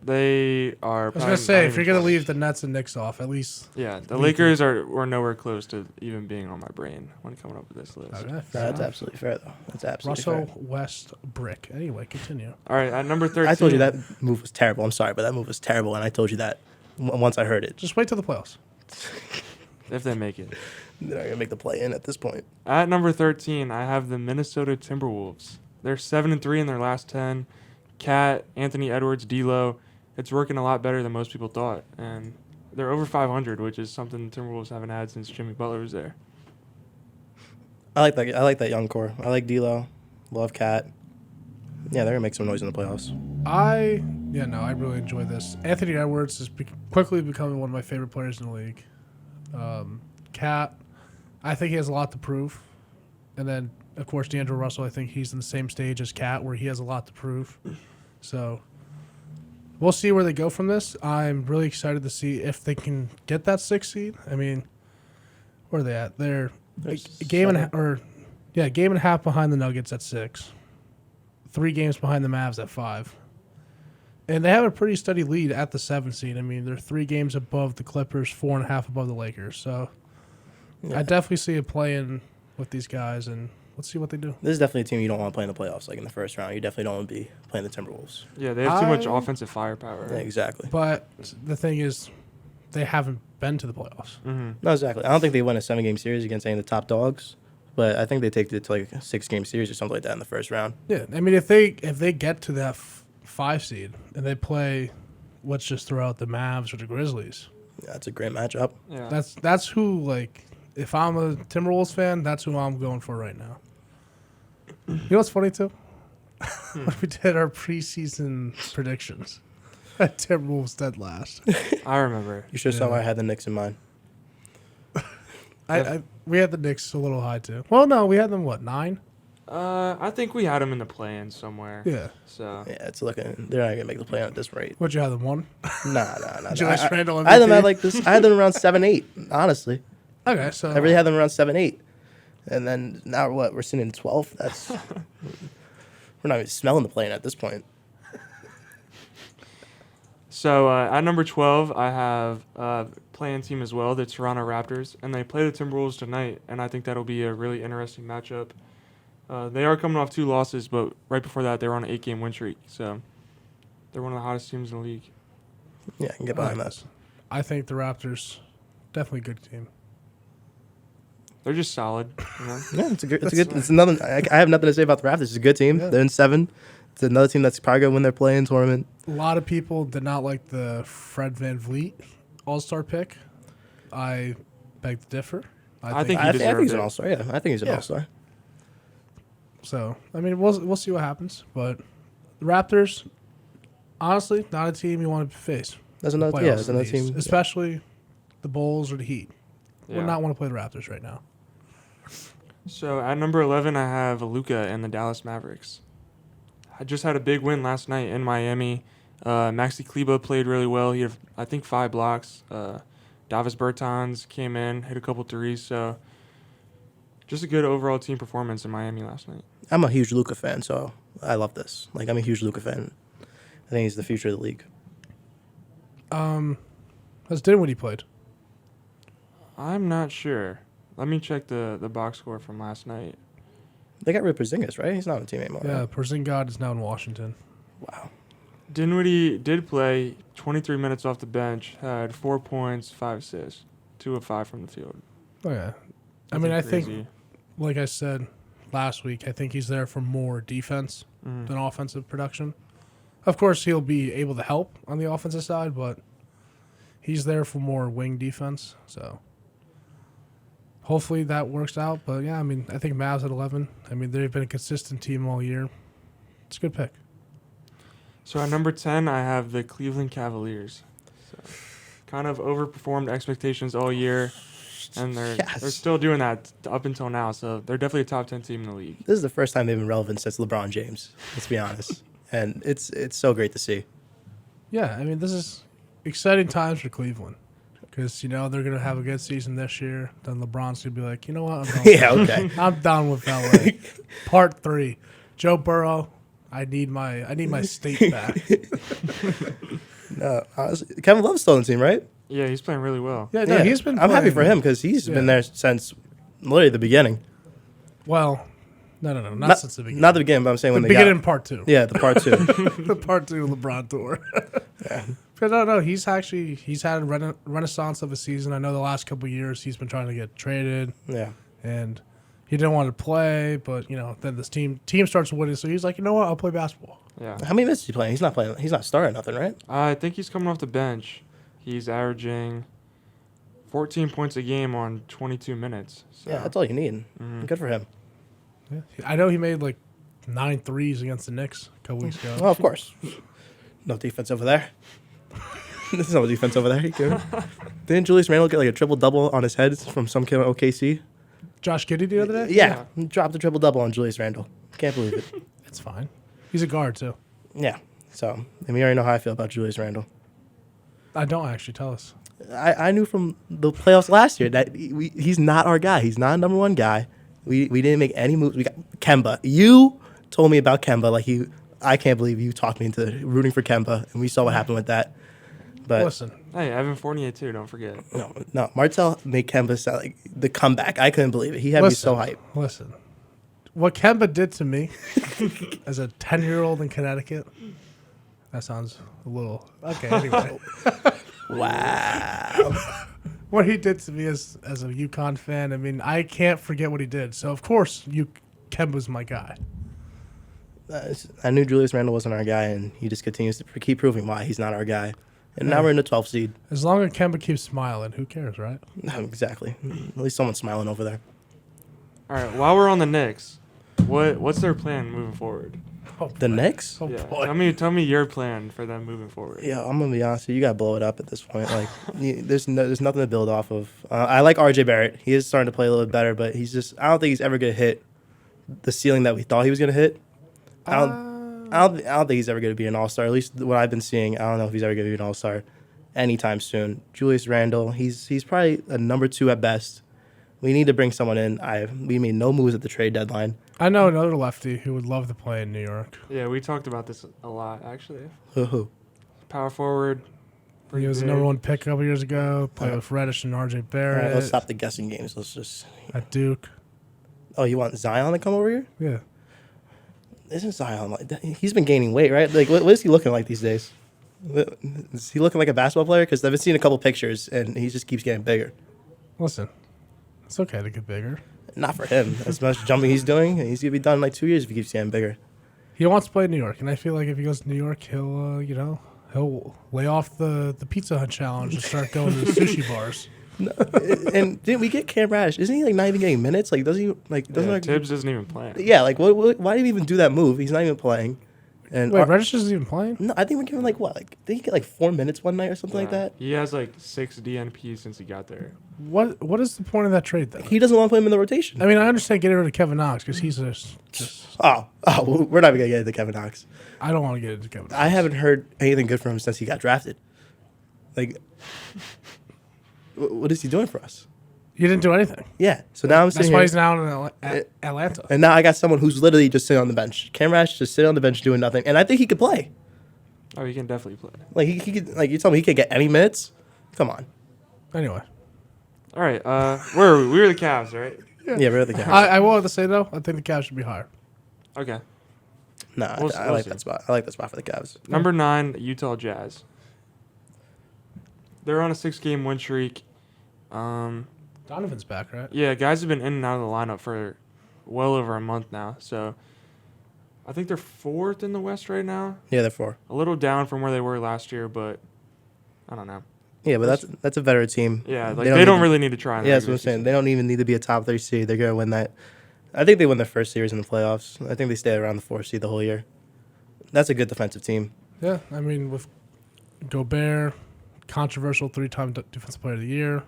They are. I was going to say, if you're going to leave the Nets and Knicks off, at least. Yeah, the Lakers were nowhere close to even being on my brain when coming up with this list. Okay, No, fair that's enough. absolutely fair, though. That's absolutely Russell fair. Westbrook. Anyway, continue. All right, at number 13. I told you that move was terrible. I'm sorry, but that move was terrible, and I told you that once I heard it. Just wait till the playoffs. If they make it. They're not going to make the play-in at this point. At number 13, I have the Minnesota Timberwolves. They're 7-3 in their last 10. Cat, Anthony Edwards, D'Lo. It's working a lot better than most people thought, and they're over 500, which is something the Timberwolves haven't had since Jimmy Butler was there. I like that young core. I like D'Lo. Love Cat. Yeah, they're going to make some noise in the playoffs. I really enjoy this. Anthony Edwards is quickly becoming one of my favorite players in the league. Cat, I think he has a lot to prove. And then, of course, D'Angelo Russell, I think he's in the same stage as Cat where he has a lot to prove. So we'll see where they go from this. I'm really excited to see if they can get that 6th seed. I mean, where are they at? They're a game and a half behind the Nuggets at 6. 3 games behind the Mavs at 5. And they have a pretty steady lead at the 7th seed. I mean, they're 3 games above the Clippers, 4.5 above the Lakers. So I definitely see a play-in with these guys, and let's see what they do. This is definitely a team you don't want to play in the playoffs, like in the first round. You definitely don't want to be playing the Timberwolves. Yeah, they have too much offensive firepower. Yeah, exactly. But the thing is, they haven't been to the playoffs. Mm-hmm. No, exactly. I don't think they win a 7-game series against any of the top dogs, but I think they take it to like a 6-game series or something like that in the first round. Yeah, I mean, if they get to that 5 seed and they play, let's just throw out the Mavs or the Grizzlies. Yeah, that's a great matchup. Yeah. That's who, like, if I'm a Timberwolves fan, that's who I'm going for right now. You know what's funny too? When we did our preseason predictions, Timberwolves dead last. I remember. You should have saw I had the Knicks in mind. We had the Knicks a little high too. Well, no, we had them 9? I think we had them in the play-in somewhere. Yeah. So Yeah, it's looking. They're not gonna make the play at this rate. What'd you have them 1? Nah. Julius Randle I had them MVP? at like this. I had them around 7-8. Honestly, Okay, so I really had them around 7-8, and then now what? We're sitting in 12th. That's we're not even smelling the plane at this point. So at number 12, I have playing team as well, the Toronto Raptors, and they play the Timberwolves tonight, and I think that'll be a really interesting matchup. They are coming off 2 losses, but right before that, they were on an 8-game win streak, so they're one of the hottest teams in the league. Yeah, I can get behind that. I think the Raptors definitely a good team. They're just solid, you know? Yeah, it's a good. It's another. I have nothing to say about the Raptors. It's a good team. Yeah. They're in 7. It's another team that's probably gonna win their play-in tournament. A lot of people did not like the Fred VanVleet All-Star pick. I beg to differ. I think he I think deserved he's an it. all-star. Yeah, I think he's an Yeah. all-star. So. I mean, we'll see what happens. But the Raptors, honestly, not a team you want to face. That's another. Playoffs Yeah, that's in another the East, team. especially the Bulls or the Heat. Yeah. Would not want to play the Raptors right now. So at number 11, I have Luka and the Dallas Mavericks. I just had a big win last night in Miami. Maxi Kleba played really well. He had, I think, 5 blocks. Davis Bertans came in, hit a couple threes. So just a good overall team performance in Miami last night. I'm a huge Luka fan, so I love this. Like, I'm a huge Luka fan. I think he's the future of the league. That's Dinwiddie played. I'm not sure. Let me check the box score from last night. They got rid of Porzingis, right? He's not on the team anymore. Yeah, Right? Porzingis is now in Washington. Wow. Dinwiddie did play 23 minutes off the bench, had 4 points, 5 assists, 2 of 5 from the field. Oh yeah. I mean, I think, crazy. like I said last week, I think he's there for more defense than offensive production. Of course, he'll be able to help on the offensive side, but he's there for more wing defense. So hopefully that works out. But yeah, I mean, I think Mavs at 11. I mean, they've been a consistent team all year. It's a good pick. So at number 10, I have the Cleveland Cavaliers. So kind of overperformed expectations all year, and they're still doing that up until now. So they're definitely a top 10 team in the league. This is the first time they've been relevant since LeBron James. Let's be honest. And it's so great to see. Yeah, I mean, this is exciting times for Cleveland because, you know, they're going to have a good season this year. Then LeBron's going to be like, you know what? I'm done. Yeah, okay. I'm done with LA. Part 3. Joe Burrow, I need my state back. No, honestly, Kevin Love's still on the team, right? Yeah, he's playing really well. Yeah, no, Yeah. he's been I'm happy playing- for him because he's Yeah. been there since literally the beginning. Well, no, not since the beginning. Not the beginning, but I'm saying the when they beginning got. part 2. Yeah, the part 2. The part 2 LeBron tour. Yeah. Because no, he's had a renaissance of a season. I know the last couple of years he's been trying to get traded Yeah. and he didn't want to play, but you know, then this team starts winning, so he's like, you know what, I'll play basketball. Yeah. How many minutes is he playing? He's not playing. He's not starting nothing, right? I think he's coming off the bench. He's averaging 14 points a game on 22 minutes. So. Yeah, that's all you need. Good for him. Yeah. I know he made like 9 threes against the Knicks a couple weeks ago. Well, of course. No defense over there. There's no defense over there. You kidding? Didn't Julius Randle get like a triple-double on his head from some kid on OKC? Josh Giddey the other day? Yeah. He dropped a triple-double on Julius Randle. Can't believe it. It's fine. He's a guard too. Yeah. So, and we already know how I feel about Julius Randle. I don't actually tell us. I knew from the playoffs last year that he's not our guy. He's not a number 1 guy. We didn't make any moves. We got Kemba. You told me about Kemba. Like I can't believe you talked me into rooting for Kemba, and we saw what happened with that. But Listen, Hey, Evan Fournier too. Don't forget. no, Martel made Kemba sound like the comeback. I couldn't believe it. He had me so hyped. Listen, what Kemba did to me as a 10-year-old in Connecticut, that sounds a little... Okay, anyway. Wow. What he did to me as a UConn fan, I mean, I can't forget what he did. So, of course, Kemba's my guy. I knew Julius Randle wasn't our guy, and he just continues to keep proving why he's not our guy. And now we're in the 12th seed. As long as Kemba keeps smiling, who cares, right? Exactly. At least someone's smiling over there. All right, while we're on the Knicks, what's their plan moving forward? Oh, The boy. Knicks? Oh, Yeah, boy. tell me your plan for them moving forward. Yeah, I'm gonna be honest with you. You gotta blow it up at this point. Like, there's nothing to build off of. I like RJ Barrett. He is starting to play a little bit better, but I don't think he's ever gonna hit the ceiling that we thought he was gonna hit. I don't think he's ever gonna be an all-star. At least what I've been seeing, I don't know if he's ever gonna be an all-star anytime soon. Julius Randle, he's probably a number 2 at best. We need to bring someone in. We made no moves at the trade deadline. I know another lefty who would love to play in New York. Yeah, we talked about this a lot, actually. Who? Power forward. He was the number 1 pick a couple years ago. Played with Reddish and RJ All Barrett right, let's stop the guessing games. Let's just. at Duke. Oh, you want Zion to come over here? Yeah. Isn't Zion like that? He's been gaining weight, right? Like, what is he looking like these days? Is he looking like a basketball player? Because I've been seeing a couple pictures, and he just keeps getting bigger. Listen, it's okay to get bigger. Not for him. As much jumping he's doing, he's gonna be done in like 2 years if he keeps getting bigger. He wants to play in New York, and I feel like if he goes to New York, he'll he'll lay off the Pizza Hut challenge and start going to the sushi bars. And didn't we get Cam Radish? Isn't he like not even getting minutes? Like, doesn't he like? Tibbs isn't even playing. Yeah, like why did he even do that move? He's not even playing. And Wait, Reddish isn't even playing? no, I think we're giving like what? Like did he get like 4 minutes one night or something like Yeah. that? He has like 6 DNPs since he got there. What is the point of that trade, then? He doesn't want to put him in the rotation. I mean, I understand getting rid of Kevin Knox because he's just. Oh, we're not even gonna get into Kevin Knox. I don't want to get into Kevin Knox. I haven't heard anything good from him since he got drafted. Like, what is he doing for us? You didn't do anything. Yeah. So now I'm That's sitting why here, he's now in Atlanta. and now I got someone who's literally just sitting on the bench. Cam Radish just sitting on the bench doing nothing, and I think he could play. Oh, he can definitely play. Like he could. Like you tell me he could get any minutes. Come on. Anyway, All right, where are we? We were the Cavs, right? Yeah, we're the Cavs. I will have to say though, I think the Cavs should be higher. Okay. Nah, We'll I like see. that spot. I like that spot for the Cavs. Number 9, Utah Jazz. They're on a 6-game win streak. Donovan's back, right? Yeah, guys have been in and out of the lineup for well over a month now. So I think they're 4th in the West right now. Yeah, they're 4. A little down from where they were last year, but I don't know. Yeah, but that's a veteran team. Yeah, like they don't really need to try. In the Yeah, that's what regular I'm saying. season. They don't even need to be a top 3 seed. They're gonna win that. I think they win their first series in the playoffs. I think they stay around the 4 seed the whole year. That's a good defensive team. Yeah, I mean with Gobert, controversial 3-time Defensive Player of the Year.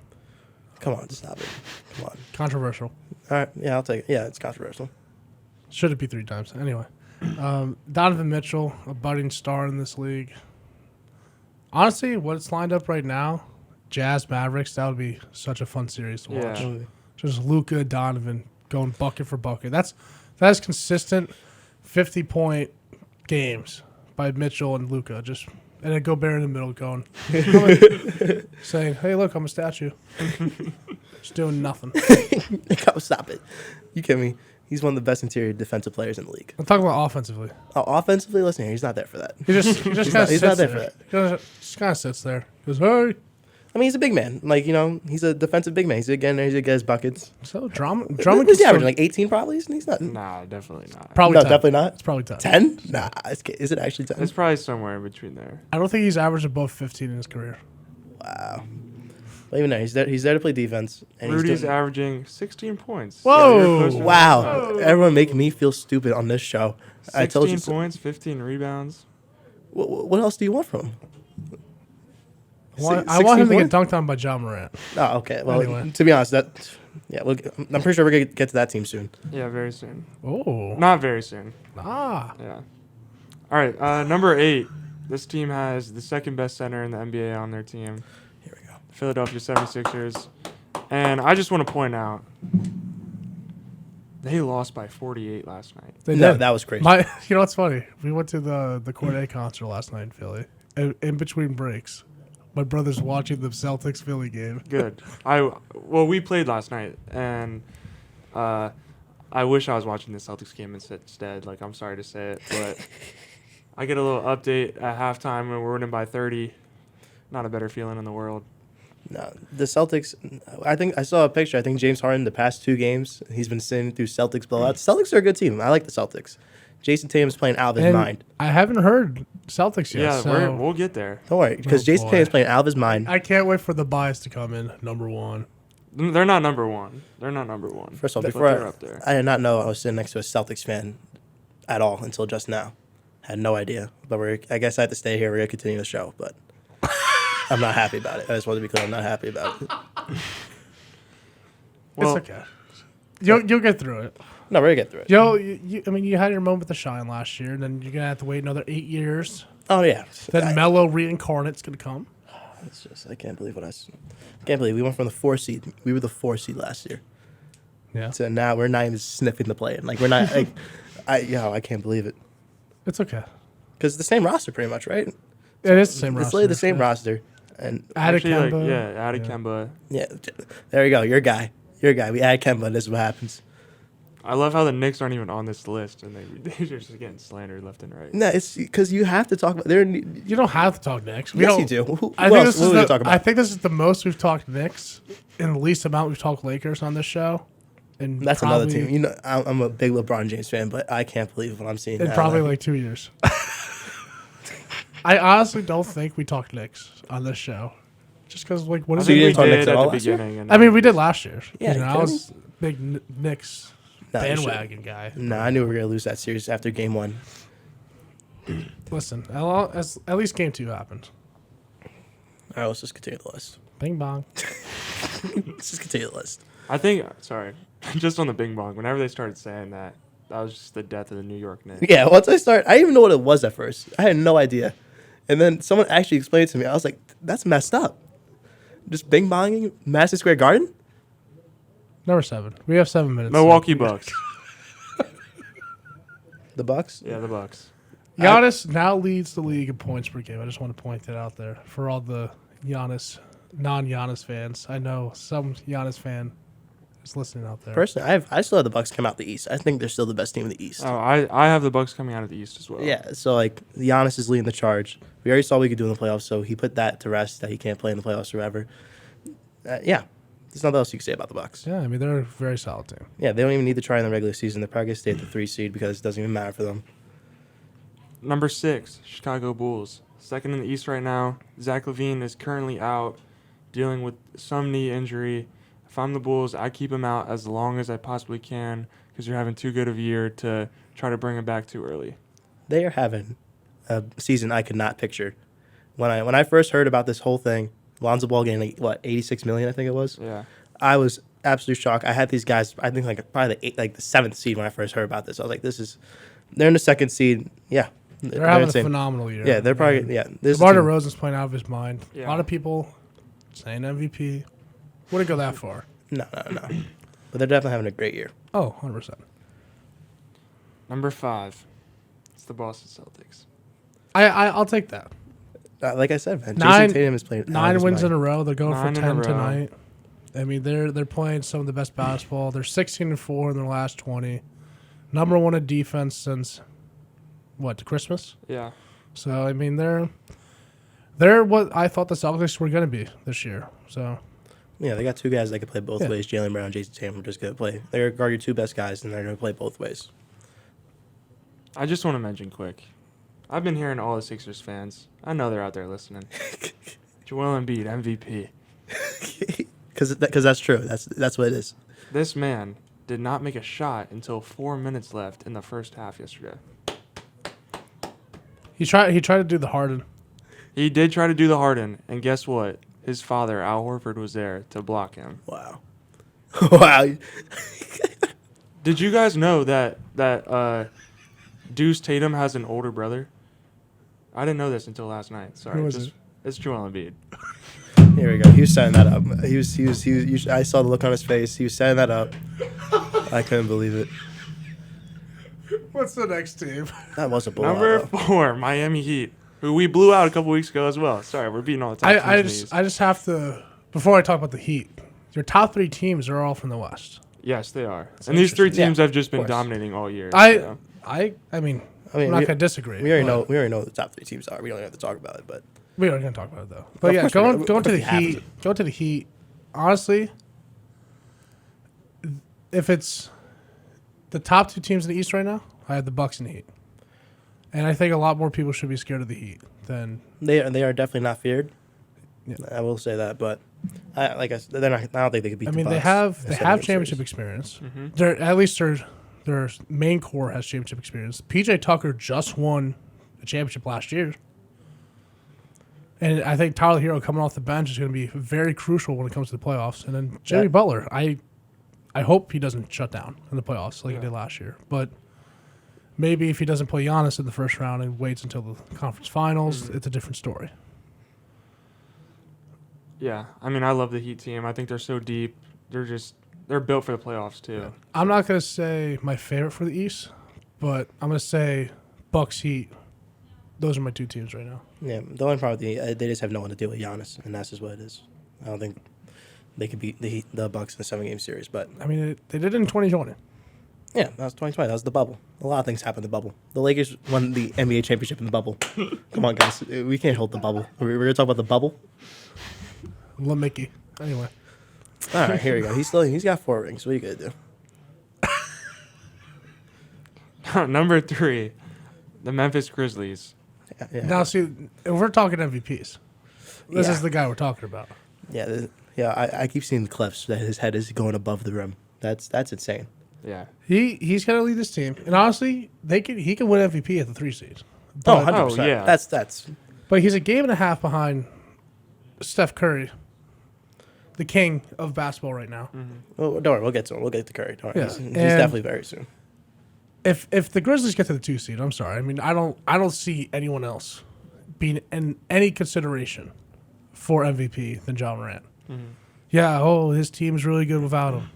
Come on, stop it. Come on. Controversial. All right, yeah, I'll take it. Yeah, it's controversial. Should it be 3 times? Anyway, Donovan Mitchell, a budding star in this league. Honestly, what it's lined up right now, Jazz Mavericks, that would be such a fun series to watch. Yeah. Just Luka, Donovan going bucket for bucket. That's consistent 50-point games by Mitchell and Luka. And then Gobert in the middle going, saying, "Hey, look, I'm a statue." Just doing nothing. Come stop it. You kidding me? He's one of the best interior defensive players in the league. I'm talking about offensively. Oh, offensively, listen here, he's not there for that. He just kind of he's sits not there there. for He just kind of sits there. Goes, "Hey." I mean, he's a big man. Like, he's a defensive big man. He's getting there. He's going to get his buckets. So Drummond What's gets he averaging? Like 18 probably? He's not. Nah, definitely not. probably No, 10. definitely not. It's probably 10. 10? Nah. Is it actually 10? It's probably somewhere in between there. I don't think he's averaged above 15 in his career. Wow. But even there, he's there to play defense. And Rudy's he's doing, averaging 16 points. Whoa. you're close to wow. that. Everyone making me feel stupid on this show. I told you 16 so. points, 15 rebounds. What else do you want from him? I want him to 16 get dunked on by John Morant. Oh, okay. Well, Anyway. to be honest, I'm pretty sure we're going to get to that team soon. Yeah, very soon. Oh. Not very soon. Ah. Yeah. All right, number 8. This team has the second best center in the NBA on their team. Here we go. Philadelphia 76ers. And I just want to point out, they lost by 48 last night. They No, did. that was crazy. You know what's funny? We went to the Corday concert last night in Philly. In between breaks, my brother's watching the Celtics Philly game. Good. We played last night, and I wish I was watching the Celtics game instead. Like, I'm sorry to say it, but I get a little update at halftime when we're winning by 30. not a better feeling in the world. No, the Celtics. I think I saw a picture. I think James Harden the past 2 games he's been sitting through Celtics blowouts. Celtics are a good team. I like the Celtics. Jason Tatum's playing out of his And mind. I haven't heard Celtics yet. Yeah, so we'll get there. Don't worry, because Oh, Jason boy. Tatum's playing out of his mind. I can't wait for the bias to come in. Number one. They're not number one. They're not number one. First of all, But before they're up there. I did not know I was sitting next to a Celtics fan at all until just now. Had no idea. But I guess I have to stay here. We're gonna continue the show, but I'm not happy about it. I just want to be clear. I'm not happy about it. Well, It's okay. You'll get through it. No, we're gonna get through it. I mean, you had your moment to shine last year, and then you're gonna have to wait another 8 years. Oh yeah. Then Melo reincarnate's gonna come. It's just I can't believe can't believe we went from the 4 seed. We were the 4 seed last year. Yeah, So now we're not even sniffing the play. Like we're not. Like, I can't believe it. it's okay. Because it's the same roster, pretty much, right? It is the same roster. It's literally the same yeah. roster. And Added actually, Kemba. added Kemba. yeah, there you go. Your guy. We add Kemba. This is what happens. I love how the Knicks aren't even on this list, and they're just getting slandered left and right. No, it's because you have to talk about. They're You don't have to talk Knicks. yes, don't- you do. Who I think else? this What is are we gonna talk about? I think this is the most we've talked Knicks, and the least amount we've talked Lakers on this show. And That's another probably- team. You know, I'm a big LeBron James fan, but I can't believe what I'm seeing. In now. probably like 2 years. I honestly don't think we talked Knicks on this show, just because like what I is So think you it? didn't talk we Knicks did at at all the last year? beginning. And I mean, we did last year. Yeah, You know, you I kidding was big Knicks No, you bandwagon guy. No, I knew we were gonna lose that series after game 1. Listen, at least game 2 happened. All right, let's just continue the list. Bing bong. Let's just continue the list. I think, sorry, just on the Bing Bong, whenever they started saying that, that was just the death of the New York Knicks. Yeah, once I didn't even know what it was at first. I had no idea. And then someone actually explained it to me. I was like, that's messed up. Just bing bonging Madison Square Garden? Number 7. We have 7 minutes. Milwaukee Bucks. The Bucks? Yeah, the Bucks. Giannis now leads the league in points per game. I just want to point that out there for all the non-Giannis fans. I know some Giannis fan is listening out there. Personally, I still have the Bucks come out the East. I think they're still the best team in the East. Oh, I have the Bucks coming out of the East as well. Yeah, so like Giannis is leading the charge. We already saw what we could do in the playoffs, so he put that to rest that he can't play in the playoffs forever. Yeah, there's nothing else you can say about the Bucks. Yeah, I mean they're a very solid team. Yeah, they don't even need to try in the regular season. They're probably gonna stay at the 3 seed because it doesn't even matter for them. Number 6, Chicago Bulls. Second in the East right now. Zach LaVine is currently out, dealing with some knee injury. If I'm the Bulls, I keep him out as long as I possibly can because you're having too good of a year to try to bring him back too early. They are having a season I could not picture. When I first heard about this whole thing, Lonzo Ball getting like, what, $86 million, I think it was. Yeah. I was absolutely shocked. I had these guys, I think probably the 7th seed when I first heard about this. I was like, they're in the 2nd seed. Yeah, They're having a insane. phenomenal year. Yeah, they're probably This DeMar team- DeRozan's playing out of his mind. Yeah. A lot of people saying MVP. Wouldn't go that far. No. But they're definitely having a great year. Oh, 100%. Number 5, it's the Boston Celtics. I'll take that. Like I said, man, Nine- Jason Tatum is playing. 9 wins in a row. They're going 9 for in a 10 row. tonight. I mean, they're playing some of the best basketball. They're 16-4 in their last 20. Number 1 in defense since Christmas. Yeah. So I mean, they're what I thought the Celtics were going to be this year. So Yeah, they got 2 guys that can play both Yeah. ways. Jalen Brown, Jason Tatum are just going to play. They're going to guard your 2 best guys, and they're going to play both ways. I just want to mention quick. I've been hearing all the Sixers fans. I know they're out there listening. Joel Embiid, MVP. Because that's true. That's what it is. This man did not make a shot until 4 minutes left in the first half yesterday. he tried to do the Harden. He did try to do the Harden, and guess what? His father, Al Horford, was there to block him. Wow. Wow. Did you guys know that Deuce Tatum has an older brother? I didn't know this until last night. Sorry. Who is it? It's Joel Embiid. Here we go. He was setting that up. I saw the look on his face. He was setting that up. I couldn't believe it. What's the next team? That was a blowout. Number though. 4, Miami Heat, who we blew out a couple weeks ago as well. Sorry, we're beating all the top teams I in the East. just have to, before I talk about the Heat, your top 3 teams are all from the West. Yes, they are. And these 3 interesting. teams Yeah, have just been course. dominating all year. I so. mean, I mean, I'm not we- going to disagree. We already but- know what the top 3 teams are. We don't have to talk about it, but We are going to talk about it though. But Of yeah, course we are. going to the We have Heat. to. Going to the Heat. Honestly, if it's the top two teams in the East right now, I have the Bucks and the Heat, and I think a lot more people should be scared of the Heat than They are definitely not feared. Yeah. I will say that, but like I said, they're not. I don't think they could beat. I the mean, Bucks they have in a championship seven-game series. experience. Mm-hmm. They're at least their main core has championship experience. PJ Tucker just won a championship last year, and I think Tyler Hero coming off the bench is going to be very crucial when it comes to the playoffs. And then Jimmy Yeah. Butler, I hope he doesn't shut down in the playoffs like he Yeah. did last year, but maybe if he doesn't play Giannis in the first round and waits until the conference finals, it's a different story. Yeah, I mean, I love the Heat team. I think they're so deep. They're built for the playoffs too. I'm not going to say my favorite for the East, but I'm going to say Bucks Heat. Those are my two teams right now. Yeah, the only problem with they just have no one to deal with Giannis, and that's just what it is. I don't think they could beat the Bucks in a 7-game series, but I mean, they did it in 2020. yeah, that was 2020. That was the bubble. A lot of things happened in the bubble. The Lakers won the NBA championship in the bubble. Come on, guys, we can't hold the bubble. We're gonna talk about the bubble. Mickey. Anyway, All right, here we go. He's got 4 rings. What are you gonna do? Number 3, the Memphis Grizzlies. Yeah, now see, if we're talking MVPs, this Yeah. is the guy we're talking about. I keep seeing the clips that his head is going above the rim. That's insane. Yeah. He's gonna lead this team, and honestly, he can win MVP at the 3 seed. Oh, But, 100%. yeah. That's but he's a game and a half behind Steph Curry, the king of basketball right now. well, don't worry, we'll get to him. We'll get to Curry. Don't worry. Yeah, He's and- definitely very soon. If the Grizzlies get to the 2 seed, I'm sorry. I mean, I don't see anyone else being in any consideration for MVP than John Morant. Yeah, his team's really good without him.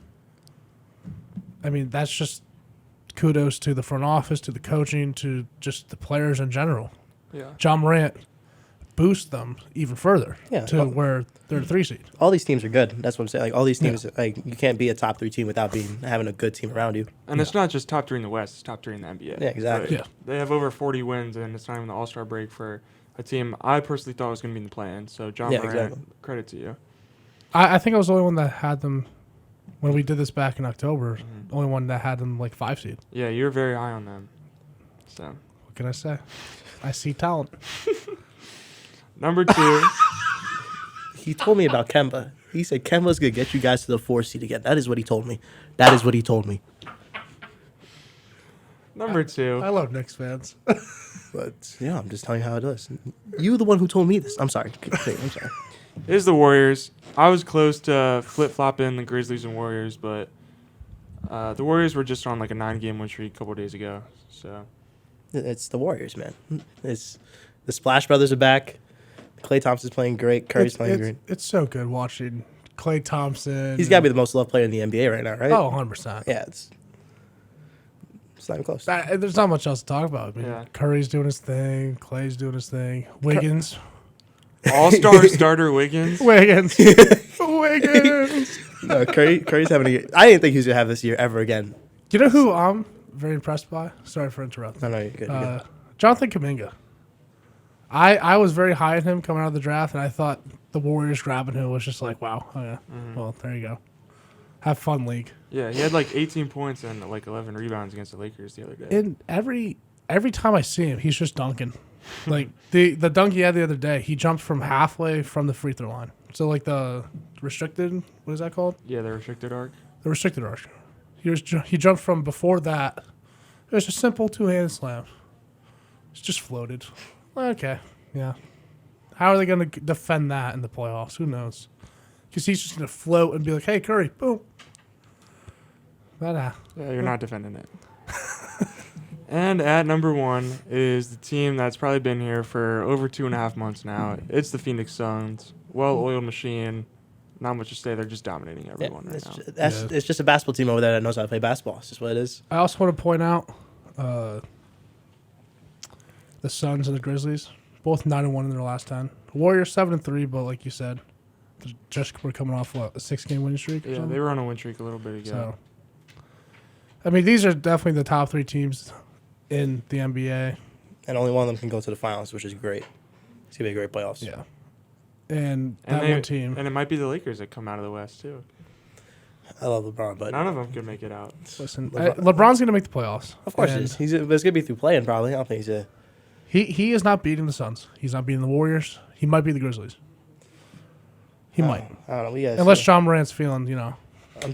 I mean, that's just kudos to the front office, to the coaching, to just the players in general. Yeah. John Morant boosts them even further Yeah. to where they're the 3 seed. All these teams are good. That's what I'm saying. Like all these teams, like you can't be a top 3 team without having a good team around you. And it's not just top 3 in the West; it's top 3 in the NBA. Yeah, exactly. Yeah. They have over 40 wins, and it's not even the All-Star break for a team I personally thought was going to be in the play-in. So, John Yeah, Morant, exactly. credit to you. I think I was the only one that had them when we did this back in October. The only one that had them like 5 seed. Yeah, you're very high on them. So, What can I say? I see talent. number 2. He told me about Kemba. He said Kemba's gonna get you guys to the 4 seed again. That is what he told me. Number 2. I love Knicks fans. But yeah, I'm just telling you how it is. You the one who told me this. I'm sorry. I'm sorry. is the Warriors. I was close to flip-flopping the Grizzlies and Warriors, but the Warriors were just on like a 9-game win streak a couple days ago. So, It's the Warriors, man. It's the Splash Brothers are back. Klay Thompson's playing great. Curry's playing great. It's so good watching Klay Thompson. He's got to be the most loved player in the NBA right now, right? Oh, 100%. Yeah, it's not even close. There's not much else to talk about. I mean, Yeah. Curry's doing his thing. Clay's doing his thing. Wiggins. All-Star starter Wiggins. Wiggins. Wiggins. No, Curry's having a year. I didn't think he was gonna have this year ever again. You know who I'm very impressed by? Sorry for interrupting. No, you're good. You're good. Jonathan Kuminga. I was very high on him coming out of the draft, and I thought the Warriors grabbing him was just like, wow. Oh, yeah. Well, there you go. Have fun, league. Yeah, he had like 18 points and like 11 rebounds against the Lakers the other day. And every time I see him, he's just dunking. Like the dunk he had the other day, he jumped from halfway from the free throw line. So like the restricted, what is that called? Yeah, the restricted arc. The restricted arc. He jumped from before that. It was a simple 2-hand slam. It's just floated. Okay, yeah. How are they going to defend that in the playoffs? Who knows? Because he's just going to float and be like, "Hey, Curry, boom." But Yeah, you're not defending it. And at number 1 is the team that's probably been here for over 2.5 months now. It's the Phoenix Suns. Well-oiled machine. Not much to say. They're just dominating everyone right now. It's just a basketball team over there that knows how to play basketball. It's just what it is. I also want to point out the Suns and the Grizzlies, both 9-1 in their last 10. Warriors 7-3, but like you said, just were coming off a 6-game winning streak. Or Yeah, something? they were on a win streak a little bit ago. So, I mean, these are definitely the top 3 teams in the NBA. And only one of them can go to the finals, which is great. It's going to be a great playoffs. Yeah. And that one team. And it might be the Lakers that come out of the West, too. I love LeBron, but None of them could make it out. Listen, LeBron's going to make the playoffs. of course he And is. It's going to be through playing, probably. I don't think he's a... He is not beating the Suns. He's not beating the Warriors. He might beat the Grizzlies. He might. I don't know. You guys, Unless John Morant's feeling, I'm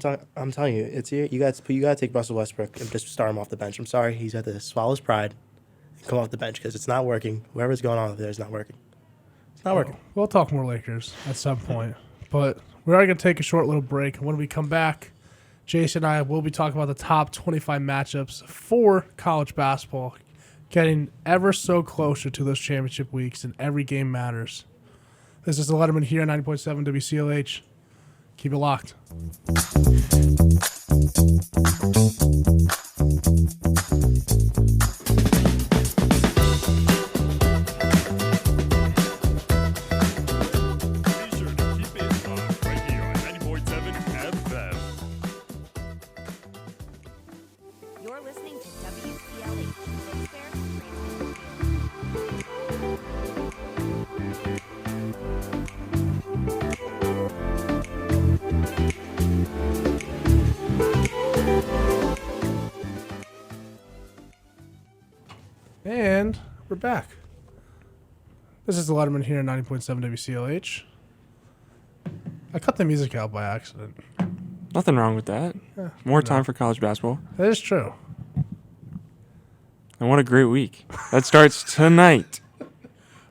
telling you, it's here. You got to take Russell Westbrook and just start him off the bench. I'm sorry, he's got to swallow his pride and come off the bench because it's not working. Whoever's going on over there is not working. It's not working. We'll talk more Lakers at some point. But we're already going to take a short little break. When we come back, Jason and I will be talking about the top 25 matchups for college basketball, getting ever so closer to those championship weeks, and every game matters. This is the Letterman here on 90.7 WCLH. Keep it locked. Be sure to keep it locked right here on 90.7 FM. You're listening to WCLH. And we're back. This is the Letterman here on 90.7 WCLH. I cut the music out by accident. Nothing wrong with that. More time for college basketball. That is true. And what a great week. That starts tonight. I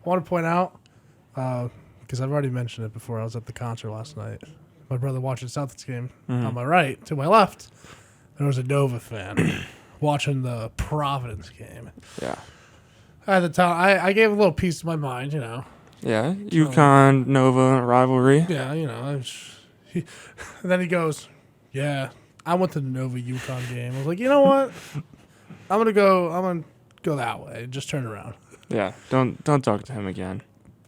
want to point out, because I've already mentioned it before, I was at the concert last night. My brother watching the Celtics game. On my right, to my left, there was a Nova fan watching the Providence game. Yeah. At the time, I gave a little piece of my mind, Yeah. UConn, Nova rivalry. Yeah, and then he goes, yeah, I went to the Nova UConn game. I was like, you know what? I'm gonna go that way. Just turn around. Yeah. Don't talk to him again.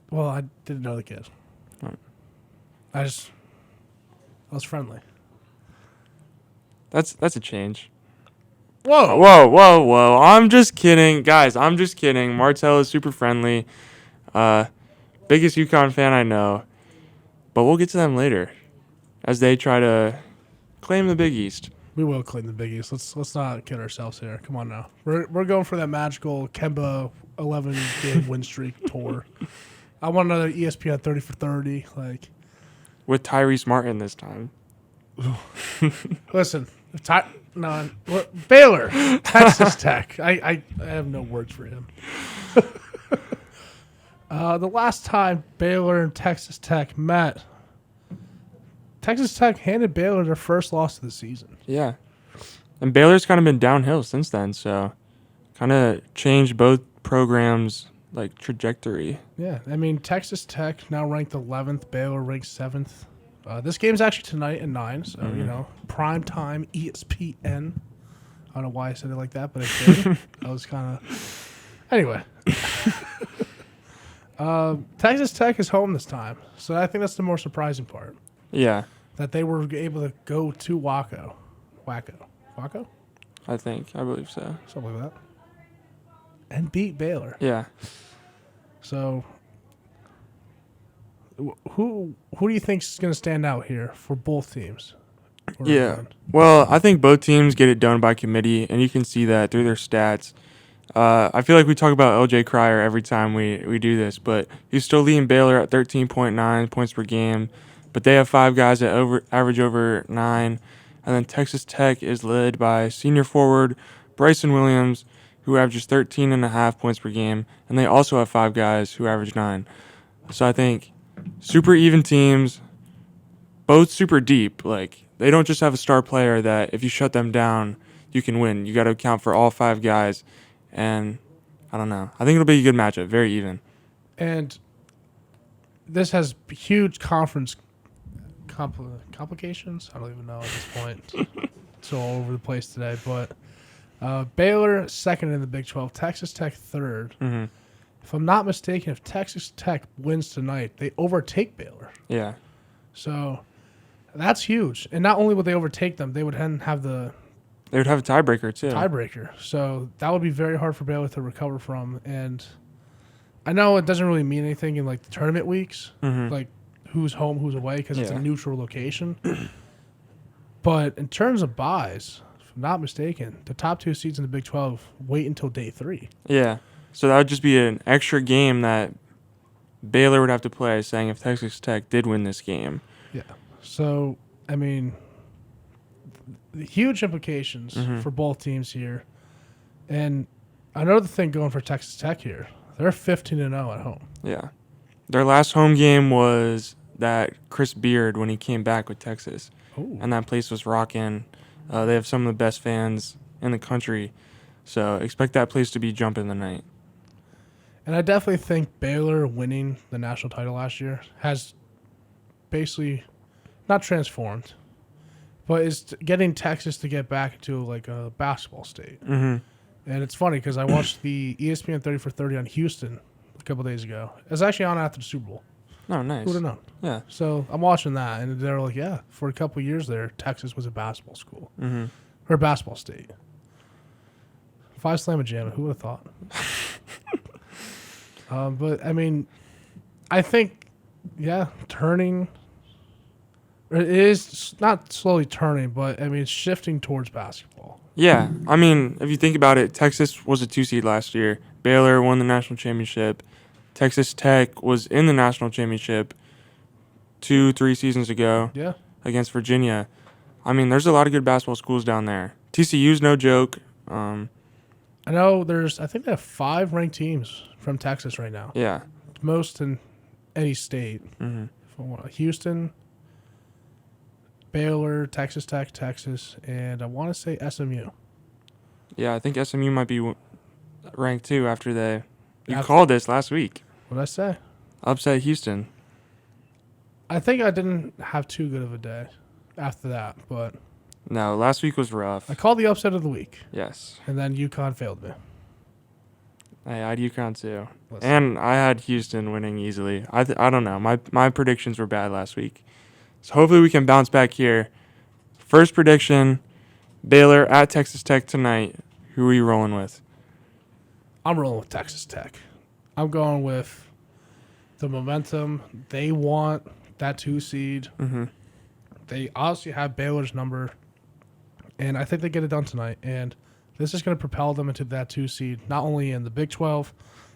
Well, I didn't know the kid. Right. I was friendly. That's a change. Whoa. Whoa. I'm just kidding. Guys, I'm just kidding. Martel is super friendly. Biggest UConn fan I know. But we'll get to them later as they try to claim the Big East. We will claim the Big East. Let's not kid ourselves here. Come on now. We're going for that magical Kemba 11-game win streak tour. I want another ESPN 30 for 30. With Tyrese Martin this time. Listen, Baylor, Texas Tech. I have no words for him. The last time Baylor and Texas Tech met, Texas Tech handed Baylor their first loss of the season. Yeah. And Baylor's kind of been downhill since then, so kind of changed both programs' trajectory. Yeah, I mean, Texas Tech now ranked 11th, Baylor ranked 7th. This game's actually tonight at 9, so, prime time, ESPN. I don't know why I said it like that, but I did. I was kind of... Anyway. Texas Tech is home this time, so I think that's the more surprising part. Yeah. That they were able to go to Waco? I believe so. Something like that. And beat Baylor. Yeah. So, who do you think is going to stand out here for both teams? Yeah. Well, I think both teams get it done by committee, and you can see that through their stats. I feel like we talk about LJ Cryer every time we do this, but he's still leading Baylor at 13.9 points per game, but they have 5 guys that average over 9. And then Texas Tech is led by senior forward Bryson Williams, who averages 13.5 points per game, and they also have 5 guys who average 9. So I think super even teams, both super deep. They don't just have a star player that if you shut them down, you can win. You got to account for all 5 guys, and I don't know. I think it'll be a good matchup, very even. And this has huge conference complications. I don't even know at this point. It's all over the place today. But Baylor second in the Big 12. Texas Tech third. Mm-hmm. If I'm not mistaken, if Texas Tech wins tonight, they overtake Baylor. Yeah. So that's huge. And not only would they overtake them, they would then have the They would have a tiebreaker, too. tiebreaker. So that would be very hard for Baylor to recover from. And I know it doesn't really mean anything in like the tournament weeks, Mhm. like who's home, who's away, because it's a Yeah. neutral location. But in terms of buys, if I'm not mistaken, the top 2 seeds in the Big 12 wait until day 3. Yeah. So that would just be an extra game that Baylor would have to play, saying if Texas Tech did win this game. Yeah. So, I mean, the huge implications for both teams here. And another thing going for Texas Tech here, they're 15-0 at home. Yeah. Their last home game was that Chris Beard when he came back with Texas. Ooh. And that place was rocking. They have some of the best fans in the country. So expect that place to be jumping tonight. And I definitely think Baylor winning the national title last year has basically not transformed, but is getting Texas to get back into like a basketball state. Mm-hmm. And it's funny because I watched the ESPN 30 for 30 on Houston a couple days ago. It was actually on after the Super Bowl. Oh, nice. Who would have known? Yeah. So I'm watching that, and they're like, yeah, for a couple years there, Texas was a basketball school Mm-hmm. or a basketball state. 5 slam a jam, who would have thought? But I mean, I think, yeah, turning. It is not slowly turning, but I mean, it's shifting towards basketball. Yeah. I mean, if you think about it, Texas was a 2 seed last year. Baylor won the national championship. Texas Tech was in the national championship 2-3 seasons ago Yeah. against Virginia. I mean, there's a lot of good basketball schools down there. TCU's no joke. I know I think they have 5 ranked teams from Texas right now. Yeah. Most in any state. Mm-hmm. From Houston, Baylor, Texas Tech, Texas, and I want to say SMU. Yeah, I think SMU might be ranked too after they. You After- called this last week. What did I say? Upset Houston. I think I didn't have too good of a day after that, but No, last week was rough. I called the upset of the week, Yes. and then UConn failed me. I had UConn too. Listen. And I had Houston winning easily. I don't know. My predictions were bad last week. So hopefully we can bounce back here. First prediction, Baylor at Texas Tech tonight. Who are you rolling with? I'm rolling with Texas Tech. I'm going with the momentum. They want that 2 seed. Mm-hmm. They obviously have Baylor's number, and I think they get it done tonight. And this is going to propel them into that 2 seed, not only in the Big 12,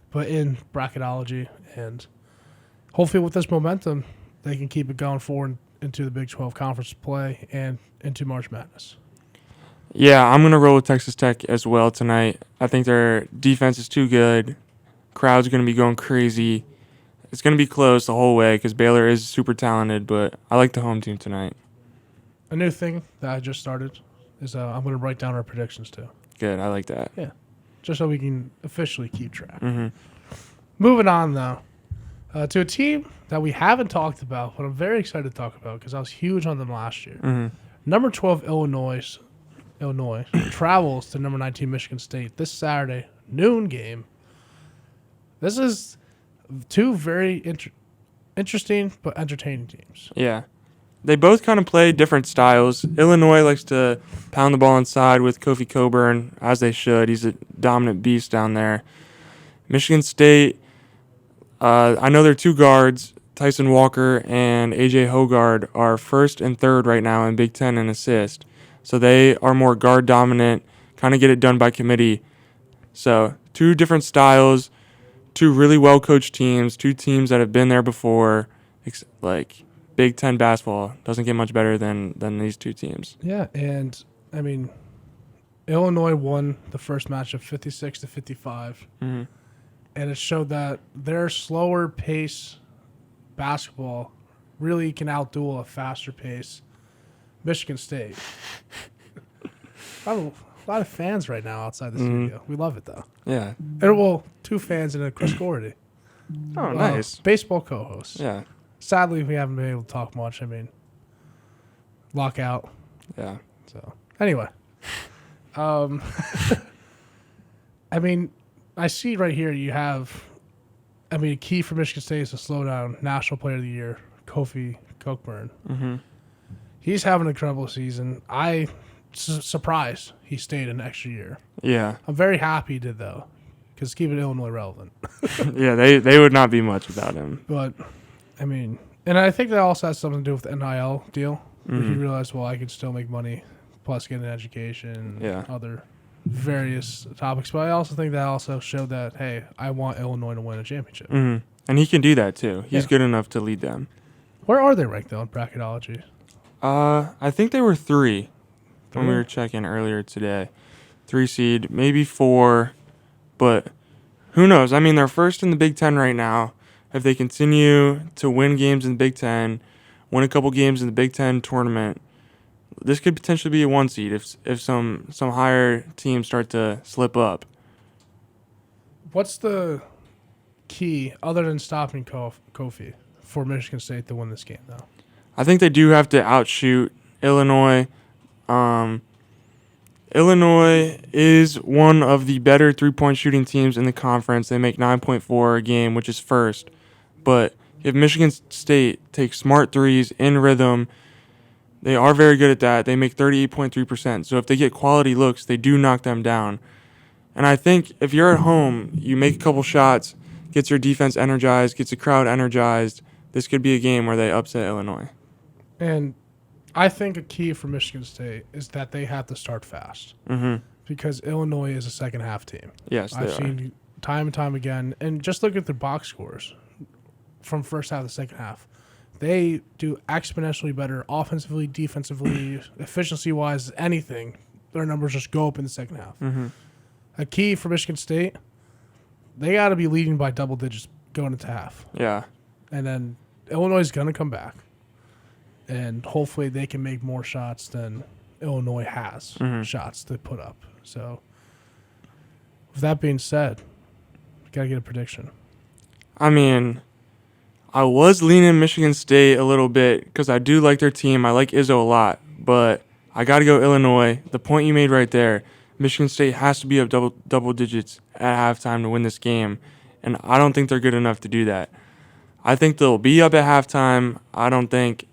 but in bracketology. And hopefully with this momentum, they can keep it going forward into the Big 12 conference play and into March Madness. Yeah, I'm going to roll with Texas Tech as well tonight. I think their defense is too good. Crowd's going to be going crazy. It's going to be close the whole way because Baylor is super talented, but I like the home team tonight. A new thing that I just started is I'm going to write down our predictions too. Good, I like that. Yeah, just so we can officially keep track. Mm-hmm. Moving on, though, to a team that we haven't talked about, but I'm very excited to talk about because I was huge on them last year. Mm-hmm. Number 12, Illinois travels to number 19, Michigan State this Saturday, noon game. This is 2 very interesting but entertaining teams. Yeah. They both kind of play different styles. Illinois likes to pound the ball inside with Kofi Coburn, as they should. He's a dominant beast down there. Michigan State, I know their 2 guards, Tyson Walker and A.J. Hogard, are 1st and 3rd right now in Big Ten in assist. So they are more guard dominant, kind of get it done by committee. So 2 different styles, 2 really well-coached teams, 2 teams that have been there before. Like, Big Ten basketball doesn't get much better than these 2 teams. Yeah, and I mean, Illinois won the first matchup 56-55, Mm-hmm. and it showed that their slower pace basketball really can outduel a faster pace Michigan State. A lot of fans right now outside the studio. We love it though. Yeah. And, well, 2 fans and a Chris Gordy. Oh, nice. Baseball co-host. Yeah. Sadly, we haven't been able to talk much. I mean, lockout. Yeah. So anyway, I mean, I see right here you have, I mean, key for Michigan State is to slow down National Player of the Year, Kofi Coburn. Mm-hmm. He's having an incredible season. Surprised he stayed an extra year. Yeah. I'm very happy he did though. because keeping Illinois relevant. Yeah, they would not be much without him. But, I mean, and I think that also has something to do with the NIL deal. Where he realized, well, I can still make money plus get an education and other various topics. But I also think that also showed that, hey, I want Illinois to win a championship. Mm-hmm. And he can do that, too. He's good enough to lead them. Where are they ranked, though, in bracketology? I think they were 3 when we were checking earlier today. 3 seed, maybe 4, but who knows? I mean, they're first in the Big Ten right now. If they continue to win games in the Big Ten, win a couple games in the Big Ten tournament, this could potentially be a 1 seed if some higher teams start to slip up. What's the key, other than stopping Kofi, for Michigan State to win this game, though? I think they do have to outshoot Illinois. Illinois is one of the better three-point shooting teams in the conference. They make 9.4 a game, which is first. But if Michigan State takes smart threes in rhythm, they are very good at that. They make 38.3%. So if they get quality looks, they do knock them down. And I think if you're at home, you make a couple shots, gets your defense energized, gets the crowd energized, this could be a game where they upset Illinois. And I think a key for Michigan State is that they have to start fast. Mm-hmm. Because Illinois is a second-half team. Yes, they I've are. seen time and time again. And just look at their box scores from first half to second half. They do exponentially better offensively, defensively, efficiency-wise, anything. Their numbers just go up in the second half. Mm-hmm. A key for Michigan State, they got to be leading by double digits going into half. Yeah. And then Illinois is going to come back. And hopefully they can make more shots than Illinois has shots to put up. So, with that being said, we got to get a prediction. I mean, I was leaning Michigan State a little bit because I do like their team. I like Izzo a lot. But I got to go Illinois. The point you made right there, Michigan State has to be up double digits at halftime to win this game. And I don't think they're good enough to do that. I think they'll be up at halftime. I don't think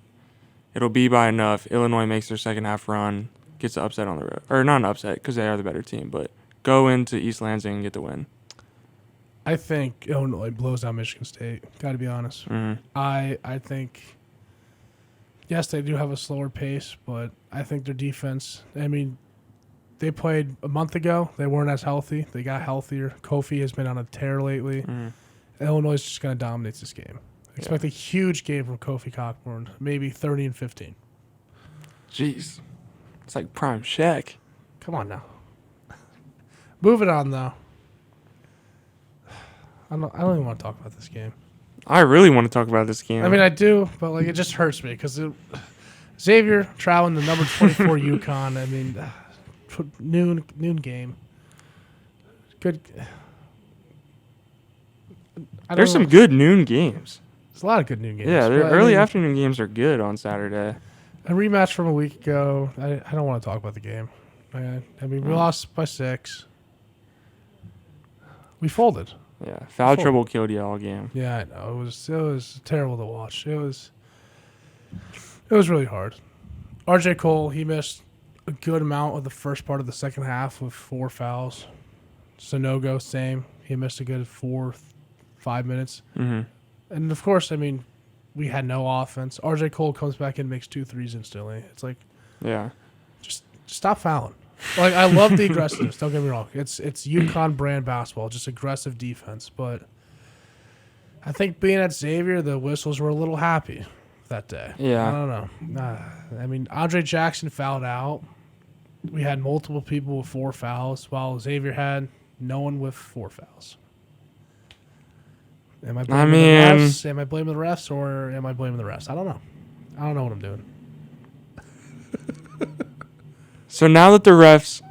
it'll be by enough. Illinois makes their second half run, gets the upset on the road. Or not an upset because they are the better team, but go into East Lansing and get the win. I think Illinois blows out Michigan State. Got to be honest. Mm-hmm. I think, yes, they do have a slower pace, but I think their defense, I mean, they played a month ago. They weren't as healthy. They got healthier. Kofi has been on a tear lately. Mm-hmm. Illinois is just going to dominate this game. Expect a huge game from Kofi Cockburn, maybe 30 and 15. Jeez. It's like prime Shaq. Come on now. Moving on, though. I don't even want to talk about this game. I really want to talk about this game. I mean, I do, but like it just hurts me because Xavier traveling to number 24 UConn. I mean, noon game. Good. There's some good noon games. There's a lot of good noon games. Yeah, but, early afternoon games are good on Saturday. A rematch from a week ago. I don't want to talk about the game. I mean, we lost by 6. We folded. Yeah, foul trouble killed you all game. Yeah, I know. It was terrible to watch. It was really hard. RJ Cole, he missed a good amount of the first part of the second half with 4 fouls. Sonogo, same. He missed a good 4-5 minutes. Mm-hmm. And of course, I mean, we had no offense. RJ Cole comes back and makes 2 threes instantly. It's like, yeah, just stop fouling. Like, I love the aggressiveness. Don't get me wrong. It's UConn brand basketball, just aggressive defense. But I think being at Xavier, the whistles were a little happy that day. Yeah. I don't know. I mean, Andre Jackson fouled out. We had multiple people with 4 fouls, while Xavier had no one with 4 fouls. Am I blaming the refs? Am I blaming the refs, or am I blaming the refs? I don't know. I don't know what I'm doing. So now that the refs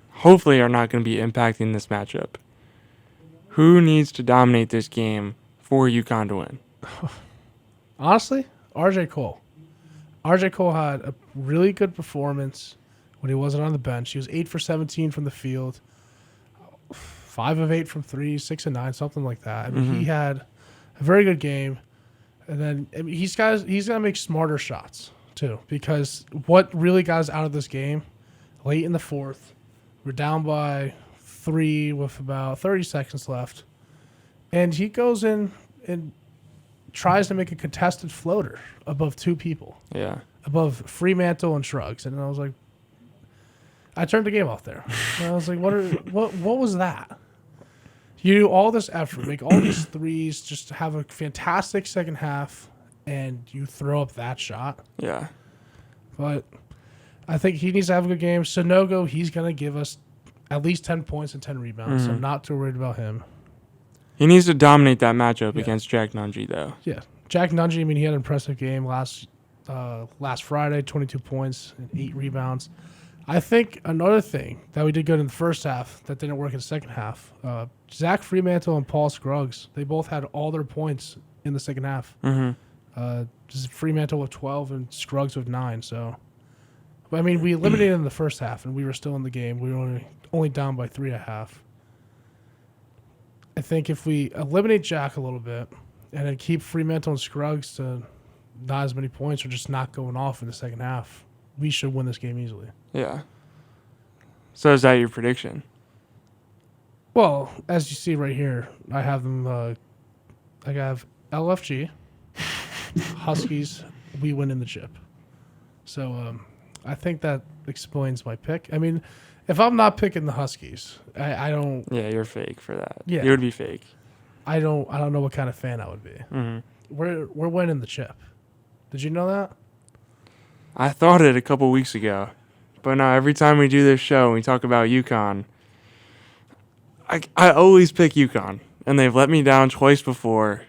hopefully are not going to be impacting this matchup, who needs to dominate this game for UConn to win? Honestly, RJ Cole. RJ Cole had a really good performance when he wasn't on the bench. He was 8 for 17 from the field, 5 of 8 from 3, 6 and 9, something like that. I mean, he had a very good game. And then I mean, he's got to make smarter shots too, because what really got us out of this game late in the fourth, we're down by three with about 30 seconds left. And he goes in and tries to make a contested floater above two people, Yeah. above Fremantle and Shrugs. And I was like, I turned the game off there. And I was like, what was that? You do all this effort, make all these threes, just have a fantastic second half, and you throw up that shot. Yeah. But I think he needs to have a good game. Sonogo, he's going to give us at least 10 points and 10 rebounds. So I'm not too worried about him. He needs to dominate that matchup Yeah. against Jack Nungy, though. Yeah. Jack Nungy, I mean, he had an impressive game last Friday, 22 points and 8 rebounds. I think another thing that we did good in the first half that didn't work in the second half, Zach Fremantle and Paul Scruggs, they both had all their points in the second half. Just Fremantle with 12 and Scruggs with 9. So, but, I mean, we eliminated in the first half, and we were still in the game. We were only down by 3.5. I think if we eliminate Jack a little bit and then keep Fremantle and Scruggs to not as many points or just not going off in the second half, we should win this game easily. Yeah. So is that your prediction? Well, as you see right here, I have them. I have LFG, Huskies. We win in the chip. So I think that explains my pick. I mean, if I'm not picking the Huskies, I don't. Yeah, you're fake for that. Yeah. You would be fake. I don't know what kind of fan I would be. We're winning the chip. Did you know that? I thought it a couple weeks ago. But now every time we do this show and we talk about UConn, I always pick UConn. And they've let me down twice before.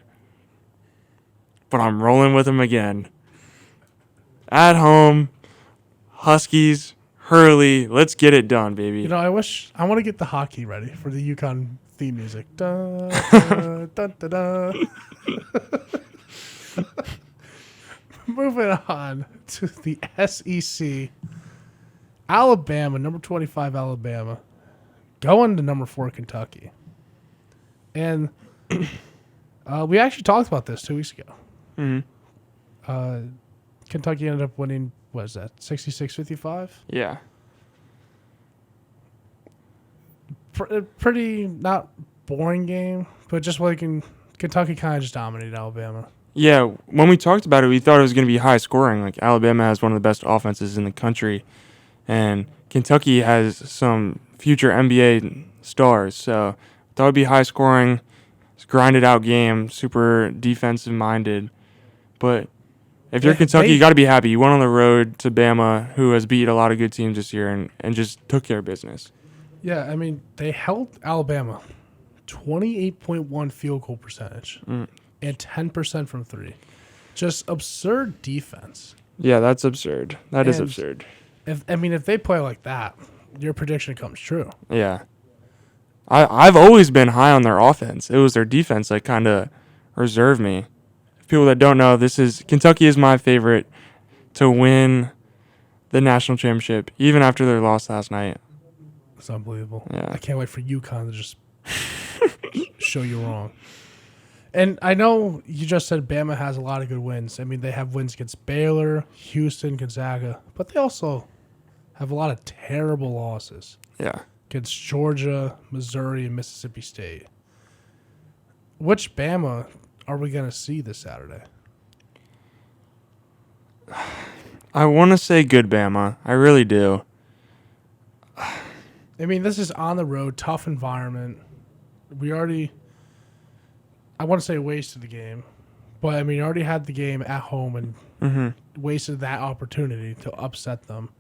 But I'm rolling with them again. At home, Huskies, Hurley, let's get it done, baby. You know, I want to get the hockey ready for the UConn theme music. Da, da, da, da, da. Moving on to the SEC. Alabama, number 25 Alabama, going to number 4 Kentucky. And we actually talked about this 2 weeks ago. Kentucky ended up winning, what is that, 66-55? Yeah. Pretty not boring game, but just like Kentucky kind of just dominated Alabama. Yeah, when we talked about it, we thought it was going to be high scoring. Like, Alabama has one of the best offenses in the country, and Kentucky has some future NBA stars. So, thought it would be high scoring, grinded out game, super defensive minded. But if you're Kentucky, you got to be happy. You went on the road to Bama, who has beat a lot of good teams this year, and just took care of business. Yeah, I mean, they held Alabama 28.1 field goal percentage and 10% from 3. Just absurd defense. Yeah, that's absurd. That is And absurd. If they play like that, your prediction comes true. Yeah. I've always been high on their offense. It was their defense that kind of reserved me. People that don't know, Kentucky is my favorite to win the national championship, even after their loss last night. It's unbelievable. Yeah. I can't wait for UConn to just show you wrong. And I know you just said Bama has a lot of good wins. I mean, they have wins against Baylor, Houston, Gonzaga, but they also have a lot of terrible losses Yeah. against Georgia, Missouri, and Mississippi State. Which Bama are we going to see this Saturday? I want to say good Bama. I really do. I mean, this is on the road, tough environment. I want to say wasted the game, but I mean, you already had the game at home and wasted that opportunity to upset them.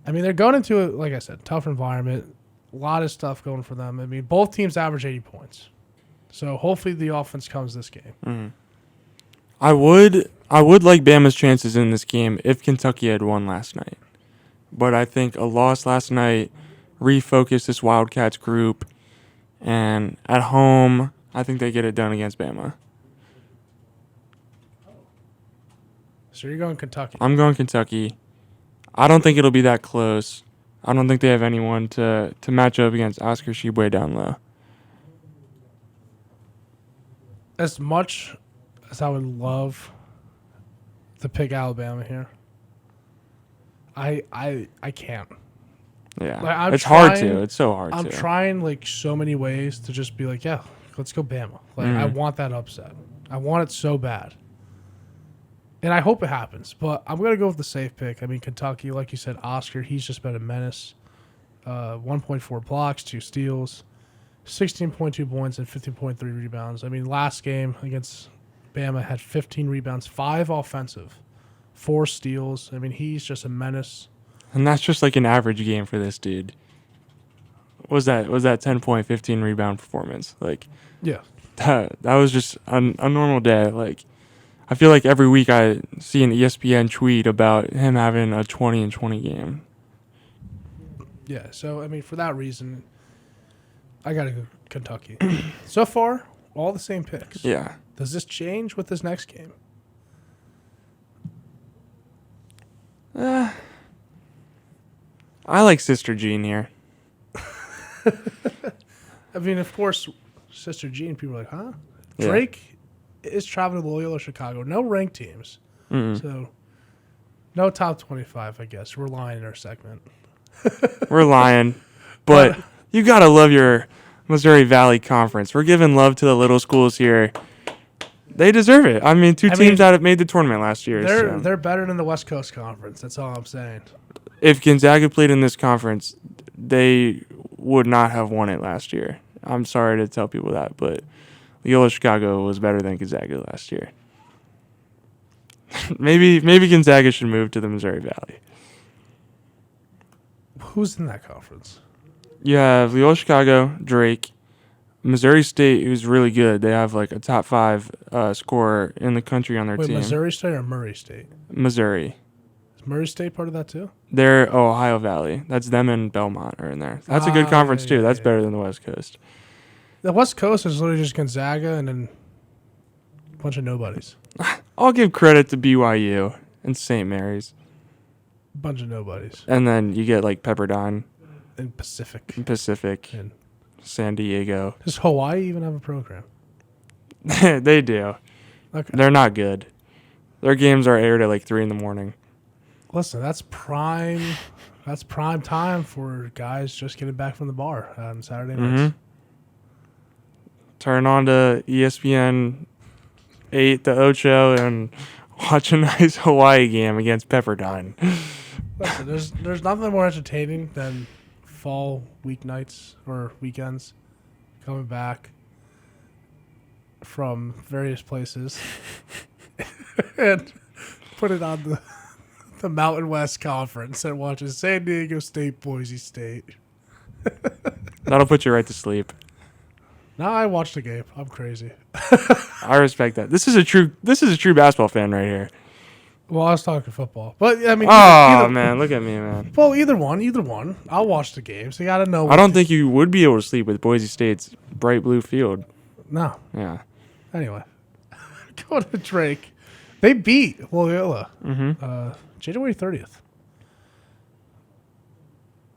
I mean, they're going into it, like I said, tough environment, a lot of stuff going for them. I mean, both teams average 80 points. So hopefully the offense comes this game. I would like Bama's chances in this game if Kentucky had won last night. But I think a loss last night refocused this Wildcats group, and at home, I think they get it done against Bama. So you're going Kentucky. I'm going Kentucky. I don't think it'll be that close. I don't think they have anyone to match up against Oscar Tshiebwe down low. As much as I would love to pick Alabama here, I can't. Yeah, Like, I'm it's hard trying- to. It's so hard I'm to. trying like so many ways to just be like, yeah, let's go Bama. Like I want that upset. I want it so bad. And I hope it happens. But I'm gonna go with the safe pick. I mean, Kentucky, like you said, Oscar, he's just been a menace. 1.4 blocks, 2 steals, 16.2 points, and 15.3 rebounds. I mean, last game against Bama had 15 rebounds, 5 offensive, 4 steals. I mean, he's just a menace. And that's just like an average game for this dude. Was that 10-point, 15 rebound performance? Like Yeah. that was just a normal day. Like I feel like every week I see an ESPN tweet about him having a 20 and 20 game. Yeah, so I mean, for that reason, I gotta go Kentucky. So far, all the same picks. Yeah. Does this change with this next game? I like Sister Jean here. I mean, of course, Sister Jean. People are like, huh? Yeah. Drake is traveling to Loyola Chicago. No ranked teams, so no top 25. I guess we're lying in our segment. We're lying, but you gotta love your Missouri Valley Conference. We're giving love to the little schools here. They deserve it. I mean, two teams that have made the tournament last year. so. They're better than the West Coast Conference. That's all I'm saying. If Gonzaga played in this conference, they would not have won it last year. I'm sorry to tell people that, but Loyola Chicago was better than Gonzaga last year. maybe Gonzaga should move to the Missouri Valley. Who's in that conference? You have Loyola Chicago, Drake, Missouri State, who's really good. They have like a top 5 scorer in the country on their Wait, team. Missouri State or Murray State? Missouri. Is Murray State part of that too? They're Ohio Valley. That's them and Belmont are in there. That's a good conference yeah, too. yeah, That's yeah. better than the West Coast. The West Coast is literally just Gonzaga and then a bunch of nobodies. I'll give credit to BYU and St. Mary's. Bunch of nobodies. And then you get like Pepperdine, And Pacific. Pacific, And San Diego. does Hawaii even have a program? They do. Okay. They're not good. Their games are aired at like 3 a.m. Listen, that's prime time for guys just getting back from the bar on Saturday nights. Turn on to ESPN 8, the Ocho, and watch a nice Hawaii game against Pepperdine. Listen, there's nothing more entertaining than fall weeknights or weekends coming back from various places and put it on the Mountain West Conference and watches San Diego State, Boise State. That'll put you right to sleep. Now I watched the game. I'm crazy. I respect that. This is a true basketball fan right here. Well, I was talking football, but I mean, Oh either, man, look at me, man. well, either one. I'll watch the games. You got to know. I don't think you would be able to sleep with Boise State's bright blue field. No. Yeah. Anyway, go to Drake. They beat Loyola January 30th.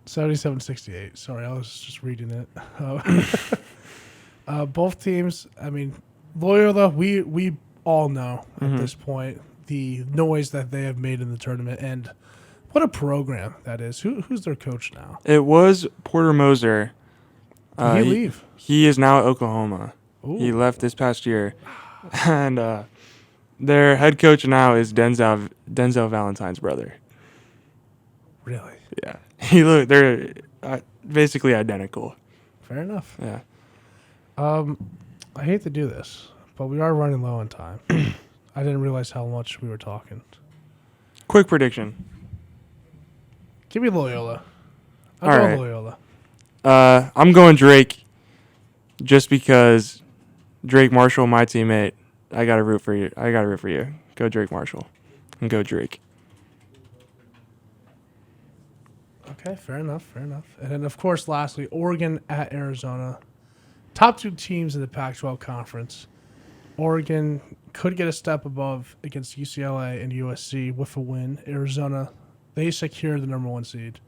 77-68. Sorry, I was just reading it. Both teams, I mean, Loyola, we all know at this point the noise that they have made in the tournament, and what a program that is. Who's their coach now? It was Porter Moser. Did he leave? He is now at Oklahoma. Ooh. He left this past year. And their head coach now is Denzel Valentine's brother. Really? Yeah. They're basically identical. Fair enough. Yeah. I hate to do this, but we are running low on time. I didn't realize how much we were talking. Quick prediction. Give me Loyola. I'm All going right. Loyola. I'm going Drake just because Drake Marshall, my teammate. I got to root for you. Go Drake Marshall and go Drake. Okay, fair enough. And then, of course, lastly, Oregon at Arizona. Top 2 teams in the Pac-12 conference. Oregon could get a step above against UCLA and USC with a win. Arizona, they secure the number 1 seed.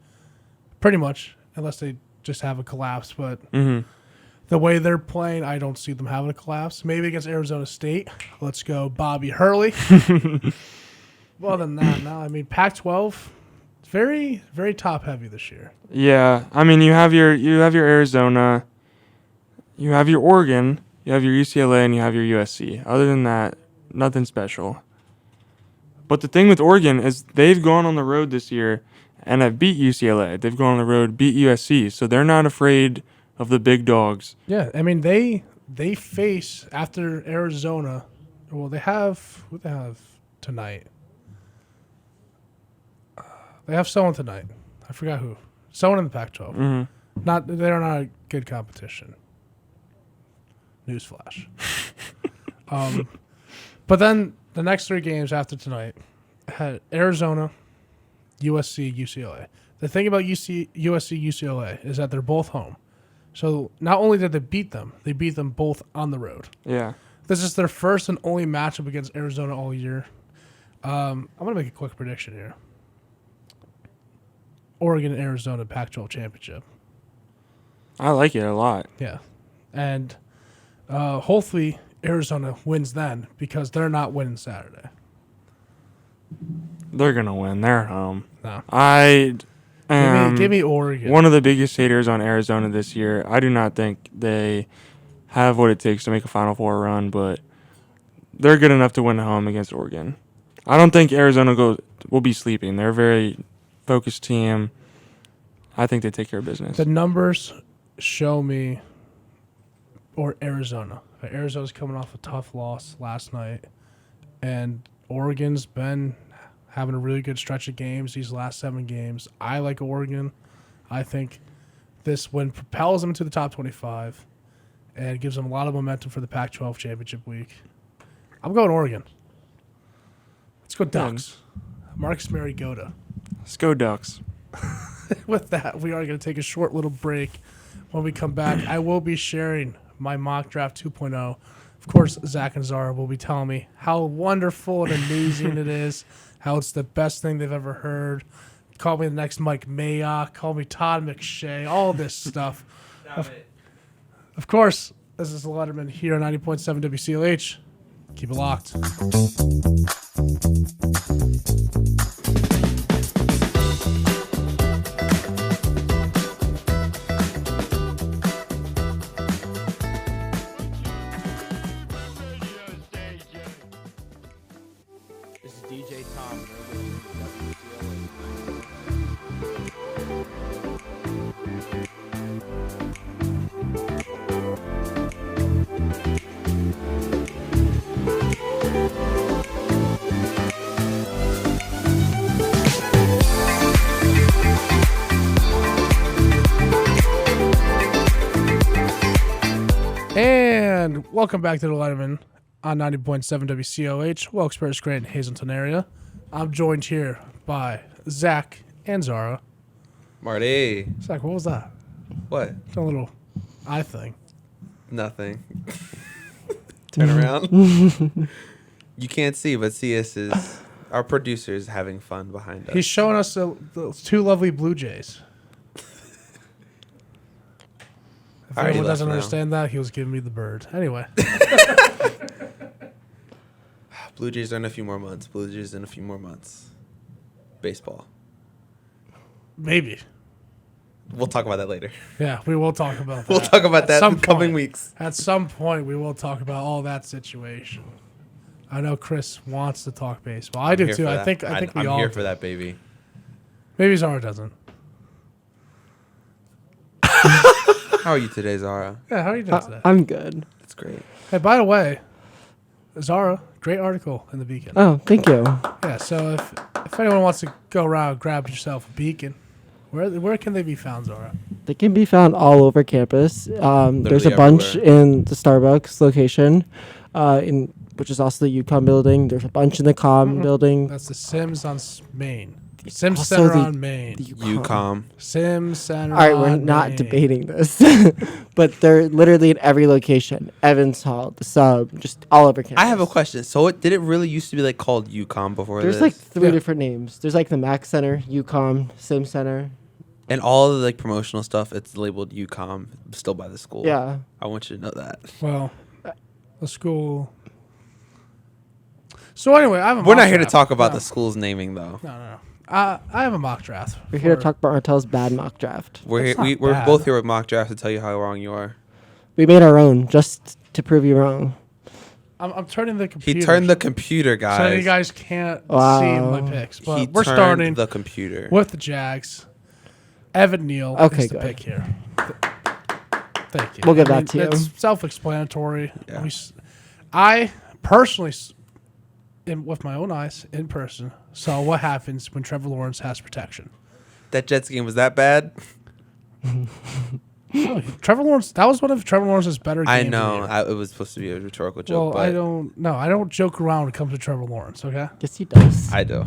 Pretty much, unless they just have a collapse. But the way they're playing, I don't see them having a collapse. Maybe against Arizona State. Let's go Bobby Hurley. Well, other than that, no. I mean, Pac-12, very, very top heavy this year. Yeah, I mean you have your Arizona, you have your Oregon, you have your UCLA, and you have your USC. Other than that, nothing special. But the thing with Oregon is they've gone on the road this year and have beat UCLA. They've gone on the road, beat USC, so they're not afraid of the big dogs. Yeah, I mean they face after Arizona. Well, they have who they have tonight. They have someone tonight. I forgot who. Someone in the Pac-12. Mm-hmm. They're not a good competition. Newsflash. But then the next 3 games after tonight had Arizona, USC, UCLA. The thing about USC, UCLA is that they're both home. So not only did they beat them both on the road. Yeah. This is their first and only matchup against Arizona all year. I'm going to make a quick prediction here. Oregon and Arizona Pac-12 championship. I like it a lot. Yeah. And hopefully Arizona wins then because they're not winning Saturday. They're going to win. They're at home. No. I am Give me Oregon. one of the biggest haters on Arizona this year. I do not think they have what it takes to make a Final Four run, but they're good enough to win at home against Oregon. I don't think Arizona will be sleeping. They're a very focused team. I think they take care of business. The numbers show me, or Arizona. Arizona's coming off a tough loss last night, and Oregon's been having a really good stretch of games these last 7 games. I like Oregon. I think this win propels them to the top 25 and gives them a lot of momentum for the Pac-12 championship week. I'm going Oregon. Let's go Ducks. Marcus Mariota. Let's go Ducks. With that, we are going to take a short little break. When we come back, I will be sharing my mock draft 2.0. Of course, Zach and Zara will be telling me how wonderful and amazing it is, how it's the best thing they've ever heard. Call me the next Mike Mayock. Call me Todd McShay. All this stuff. Of course, this is Letterman here on 90.7 WCLH. Keep it locked. This is DJ Tom. And you're listening to WCLH. And welcome back to the Letterman on 90.7 WCLH, Wilkes-Barre, Scranton, Hazleton area. I'm joined here by Zach and Zara. Marty. Zach, what was that? What? A little eye thing. Nothing. Turn around. You can't see, but CS is our producer is having fun behind us. He's showing us the 2 lovely Blue Jays. If Already anyone left doesn't now. understand that, he was giving me the bird. Anyway, Blue Jays are in a few more months. Blue Jays in a few more months. Baseball. maybe. We'll talk about that later. Yeah, we will talk about that. We'll talk about At that some in coming point. weeks. At some point, we will talk about all that situation. I know Chris wants to talk baseball. I do Here too. for I that. think we I'm all here do. for that, baby. Maybe Zara doesn't. How are you today, Zara? Yeah, how are you doing today? I'm good. That's great. Hey, by the way, Zara, great article in the Beacon. Oh, thank you. Yeah, so if anyone wants to go around, grab yourself a Beacon. Where can they be found, Zara? They can be found all over campus. There's a bunch everywhere. in the Starbucks location, which is also the UConn building. There's a bunch in the Com building. That's the Sims on Main. Sims Also Center the- on Main. the UCOM. Sims Center All right, on we're not Main. debating this, but they're literally in every location. Evans Hall, the Sub, just all over campus. I have a question. So did it really used to be like called UCOM before There's this? like 3 Yeah. different names. There's like the Mac Center, UCOM, Sim Center. And all of the like promotional stuff, it's labeled UCOM still by the school. Yeah. I want you to know that. Well, the school. So anyway, I have a We're mock not here to draft. talk about No. the school's naming though. No. I have a mock draft. We're here to for- talk about Martel's bad mock draft. We're That's here, not we're bad. both here with mock drafts to tell you how wrong you are. We made our own just to prove you wrong. I'm turning the computer. He turned the computer, guys. So you guys can't Wow. see my picks. But He we're turned starting the computer. with the Jags. Evan Neal Okay, is the good. pick here. Thank you. We'll give that to you. It's self-explanatory. Yeah. I personally, with my own eyes, in person, saw what happens when Trevor Lawrence has protection. That Jets game was that bad? Oh, Trevor Lawrence, that was one of Trevor Lawrence's better games. I of the know. year. It was supposed to be a rhetorical joke, Well, but I don't joke around when it comes to Trevor Lawrence, okay? Yes, he does. I do.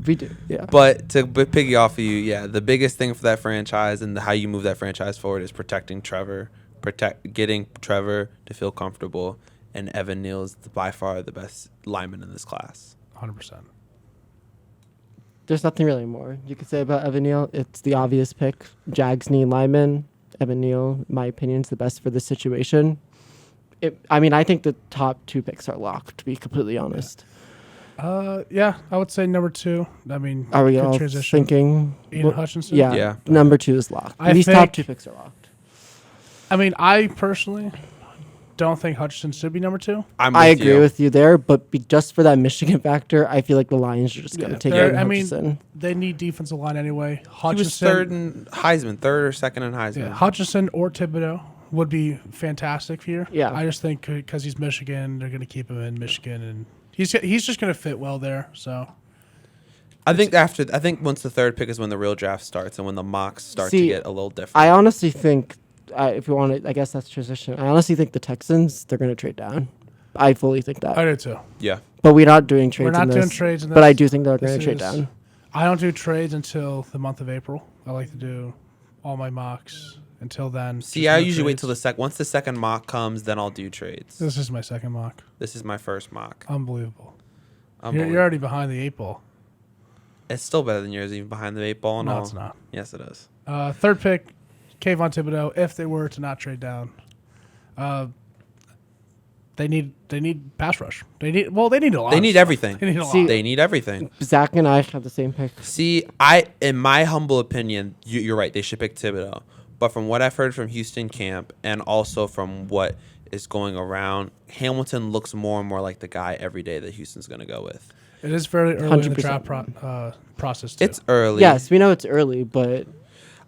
We do. Yeah. But to piggy off of you, yeah, the biggest thing for that franchise and how you move that franchise forward is protecting Trevor, getting Trevor to feel comfortable, and Evan Neal's by far the best lineman in this class. 100%. There's nothing really more you could say about Evan Neal. It's the obvious pick. Jags need lineman. Evan Neal, in my opinion, is the best for this situation. I think the top 2 picks are locked, to be completely honest. Yeah, I would say number 2. I mean, Are we good all transition. thinking? Ian Hutchinson? Yeah, Yeah. number 2 is locked. I These top think- 2 picks are locked. I mean, I personally don't think Hutchinson should be number 2. I agree with you there, but just for that Michigan factor, I feel like the Lions are just going to take They're- Aiden I mean, Hutchinson. they need defensive line anyway. He was Hutchinson, third in Heisman, third or second in Heisman. yeah, Hutchinson or Thibodeau would be fantastic here. Yeah. I just think because he's Michigan, they're going to keep him in Michigan, and he's just going to fit well there. So I think once the third pick is when the real draft starts and when the mocks start to See, get a little different. I honestly think, if you want to, I guess that's transition. I honestly think the Texans, they're going to trade down. I fully think that. I do too. yeah. But we're not doing trades We're not in doing this. trades in But I this. do think they're going This to trade is- down. I don't do trades until the month of April. I like to do all my mocks until then. See, just I no usually wait trades. till once the second mock comes, then I'll do trades. This is my second mock. This is my first mock. Unbelievable. You're Unbelievable. already behind the 8 ball. It's still better than yours, even behind the 8 ball and No, all. it's not. Yes, it is. Third pick, Kayvon Thibodeau. If they were to not trade down, they need pass rush. They need a lot. They need of everything. stuff. They need a See- lot. They need everything. Zach and I have the same pick. See, in my humble opinion, you're right. They should pick Thibodeau. But from what I've heard from Houston camp and also from what is going around, Hamilton looks more and more like the guy every day that Houston's going to go with. It is very early in the 100%. draft process too. It's early. Yes, we know it's early, but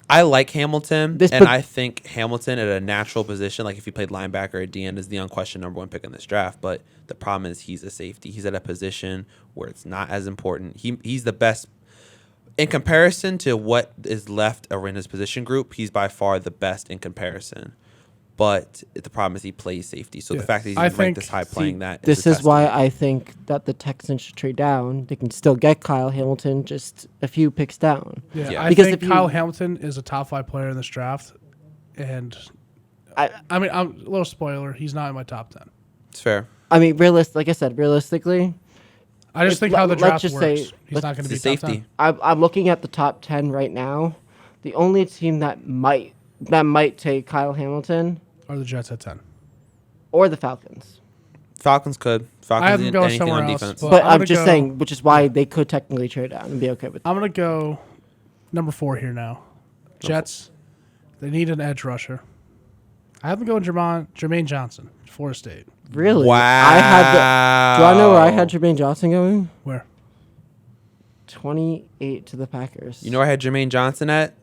I like Hamilton, This and put- I think Hamilton at a natural position, like if he played linebacker or DN, is the unquestioned number 1 pick in this draft. But the problem is he's a safety. He's at a position where it's not as important. He's the best. In comparison to what is left in his position group, he's by far the best in comparison. But the problem is he plays safety. So Yeah. the fact that he's I ranked think- this high see, playing that this a is why testament. I think that the Texans should trade down. They can still get Kyle Hamilton just a few picks down. Yeah. I Because think if you- Kyle Hamilton is a top 5 player in this draft, and I mean, I'm a little spoiler. He's not in my top 10. It's fair. I mean, like I said, rerealistically, I just If- think how the let's draft just works. say- He's let's- not going to It's be a top 10. safety. I'm looking at the top 10 right now. The only team that might take Kyle Hamilton Or the Jets at 10. or the Falcons. Falcons could. I Falcons have them didn't going anything somewhere on else, defense. but- But I'm I'm gonna just go- saying, which is why they could technically trade down and be okay with it. I'm going to go number 4 here now. Jets, they need an edge rusher. I have them going Jermaine Johnson, Florida State. Really? Wow. Do I know where I had Jermaine Johnson going? Where? 28 to the Packers. You know where I had Jermaine Johnson at?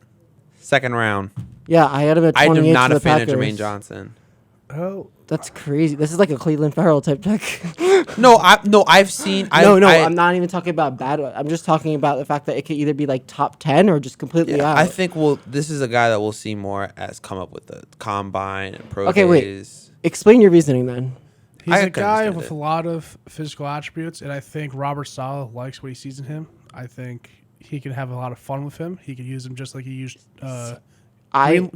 Second round. Yeah, I had him at I 28 am not to the a fan Packers. of Jermaine Johnson. Oh, That's crazy. This is like a Cleveland Farrell type pick. I've seen. I'm not even talking about bad. I'm just talking about the fact that it could either be like top 10 or just completely out. I think this is a guy that we'll see more as come up with the combine and pro Okay, wait. days. Explain your reasoning then. he's I a can guy understand with it. a lot of physical attributes, and I think Robert Saleh likes what he sees in him. I think he can have a lot of fun with him. He could use him just like he used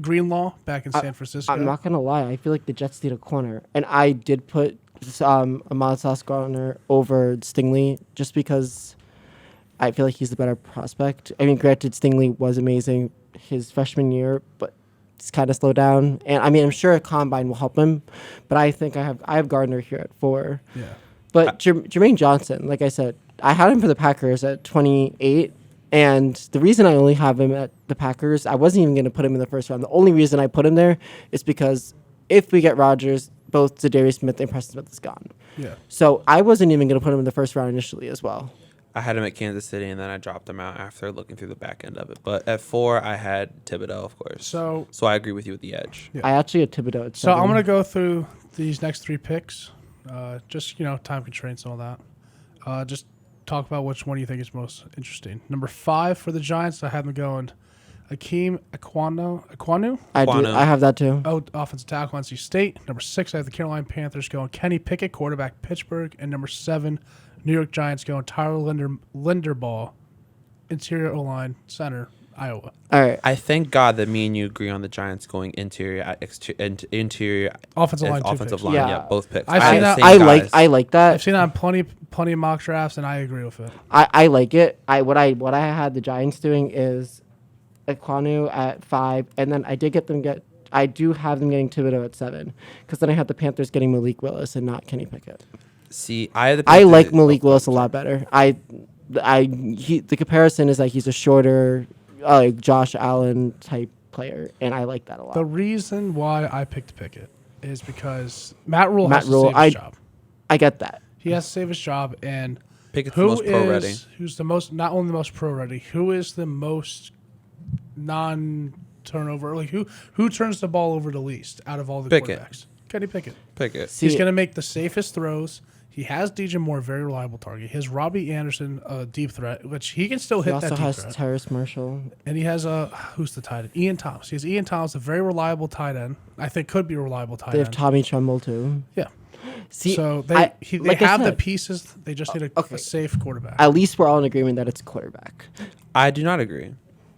Greenlaw back in San Francisco. I'm not gonna lie. I feel like the Jets need a corner, and I did put Ahmad Sauce-Gardner over Stingley just because I feel like he's the better prospect. I mean, granted, Stingley was amazing his freshman year, but he's kind of slowed down. And I mean, I'm sure a combine will help him, but I think I have Gardner here at 4. Yeah. But Jermaine Johnson, like I said, I had him for the Packers at 28. And the reason I only have him at the Packers, I wasn't even going to put him in the first round. The only reason I put him there is because if we get Rodgers, both Zadarius Smith and Preston Smith is gone. Yeah. So I wasn't even going to put him in the first round initially as well. I had him at Kansas City, and then I dropped him out after looking through the back end of it. But at 4, I had Thibodeau, of course. So I agree with you with the edge. Yeah. I actually had Thibodeau at So 7. I'm going to go through these next 3 picks. Just, time constraints and all that. Just talk about which one you think is most interesting. Number 5 for the Giants, I have them going Akeem Ekwonu. I have that too. Offensive tackle, NC State. Number 6, I have the Carolina Panthers going Kenny Pickett, quarterback, Pittsburgh. And number 7, New York Giants going Tyler Linderbaugh, interior O-line, center, Iowa. All right. I thank God that me and you agree on the Giants going interior Offensive line, offensive 2 line. Yeah. Yeah, both picks. I've I seen had the that- same I guys. like that. I've seen it on plenty of mock drafts, and I agree with it. I like it. What I had the Giants doing is Ekwonu at 5, and then I do have them getting Thibodeau at 7, because then I had the Panthers getting Malik Willis and not Kenny Pickett. See, I had the I like Panthers- Malik Willis a lot better. The comparison is like he's a shorter, Josh Allen type player, and I like that a lot. The reason why I picked Pickett is because Matt Rule Matt has Rule, to save his job. I get that. He has to save his job, and Pickett's the most pro ready. who's the most, not only the most pro ready, who is the most non-turnover, like who turns the ball over the least out of all the Pickett. quarterbacks? Kenny Pickett. Pickett. See, He's going to make the safest throws. He has DJ Moore, very reliable target. He has Robbie Anderson, a deep threat, which he can still he hit also that deep has threat. Terrace Marshall. And he has who's the tight end? Ian Thomas. He has Ian Thomas, a very reliable tight end. I think could be a reliable tight They have end. Tommy Trumbull too. Yeah. See, So they like I have the said, pieces. They just need okay. a safe quarterback. At least we're all in agreement that it's quarterback. I do not agree.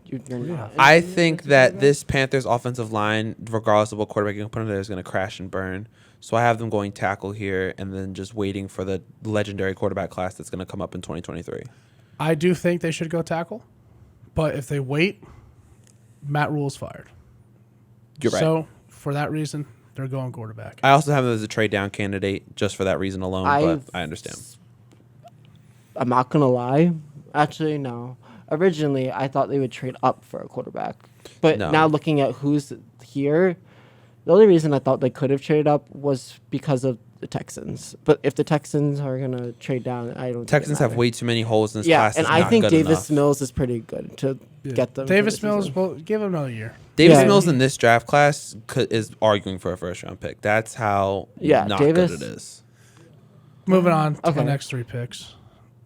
You're not. I think that this Panthers offensive line, regardless of what quarterback you can put in there, is going to crash and burn. So I have them going tackle here and then just waiting for the legendary quarterback class that's going to come up in 2023. I do think they should go tackle, but if they wait, Matt Rule's fired. You're right. So for that reason, they're going quarterback. I also have them as a trade down candidate just for that reason alone, but I understand. I'm not gonna lie. Actually, no. Originally, I thought they would trade up for a quarterback, but No. now looking at who's here, the only reason I thought they could have traded up was because of the Texans. But if the Texans are gonna trade down, I don't. Texans think it have way too many holes in this Yeah, class. and It's I not think good Davis enough. Mills is pretty good to get them. for Davis the Mills, season. well, give him another year. Davis Yeah. Mills in this draft class is arguing for a first round pick. That's how not Davis- good it is. Moving on to Okay. the next 3 picks.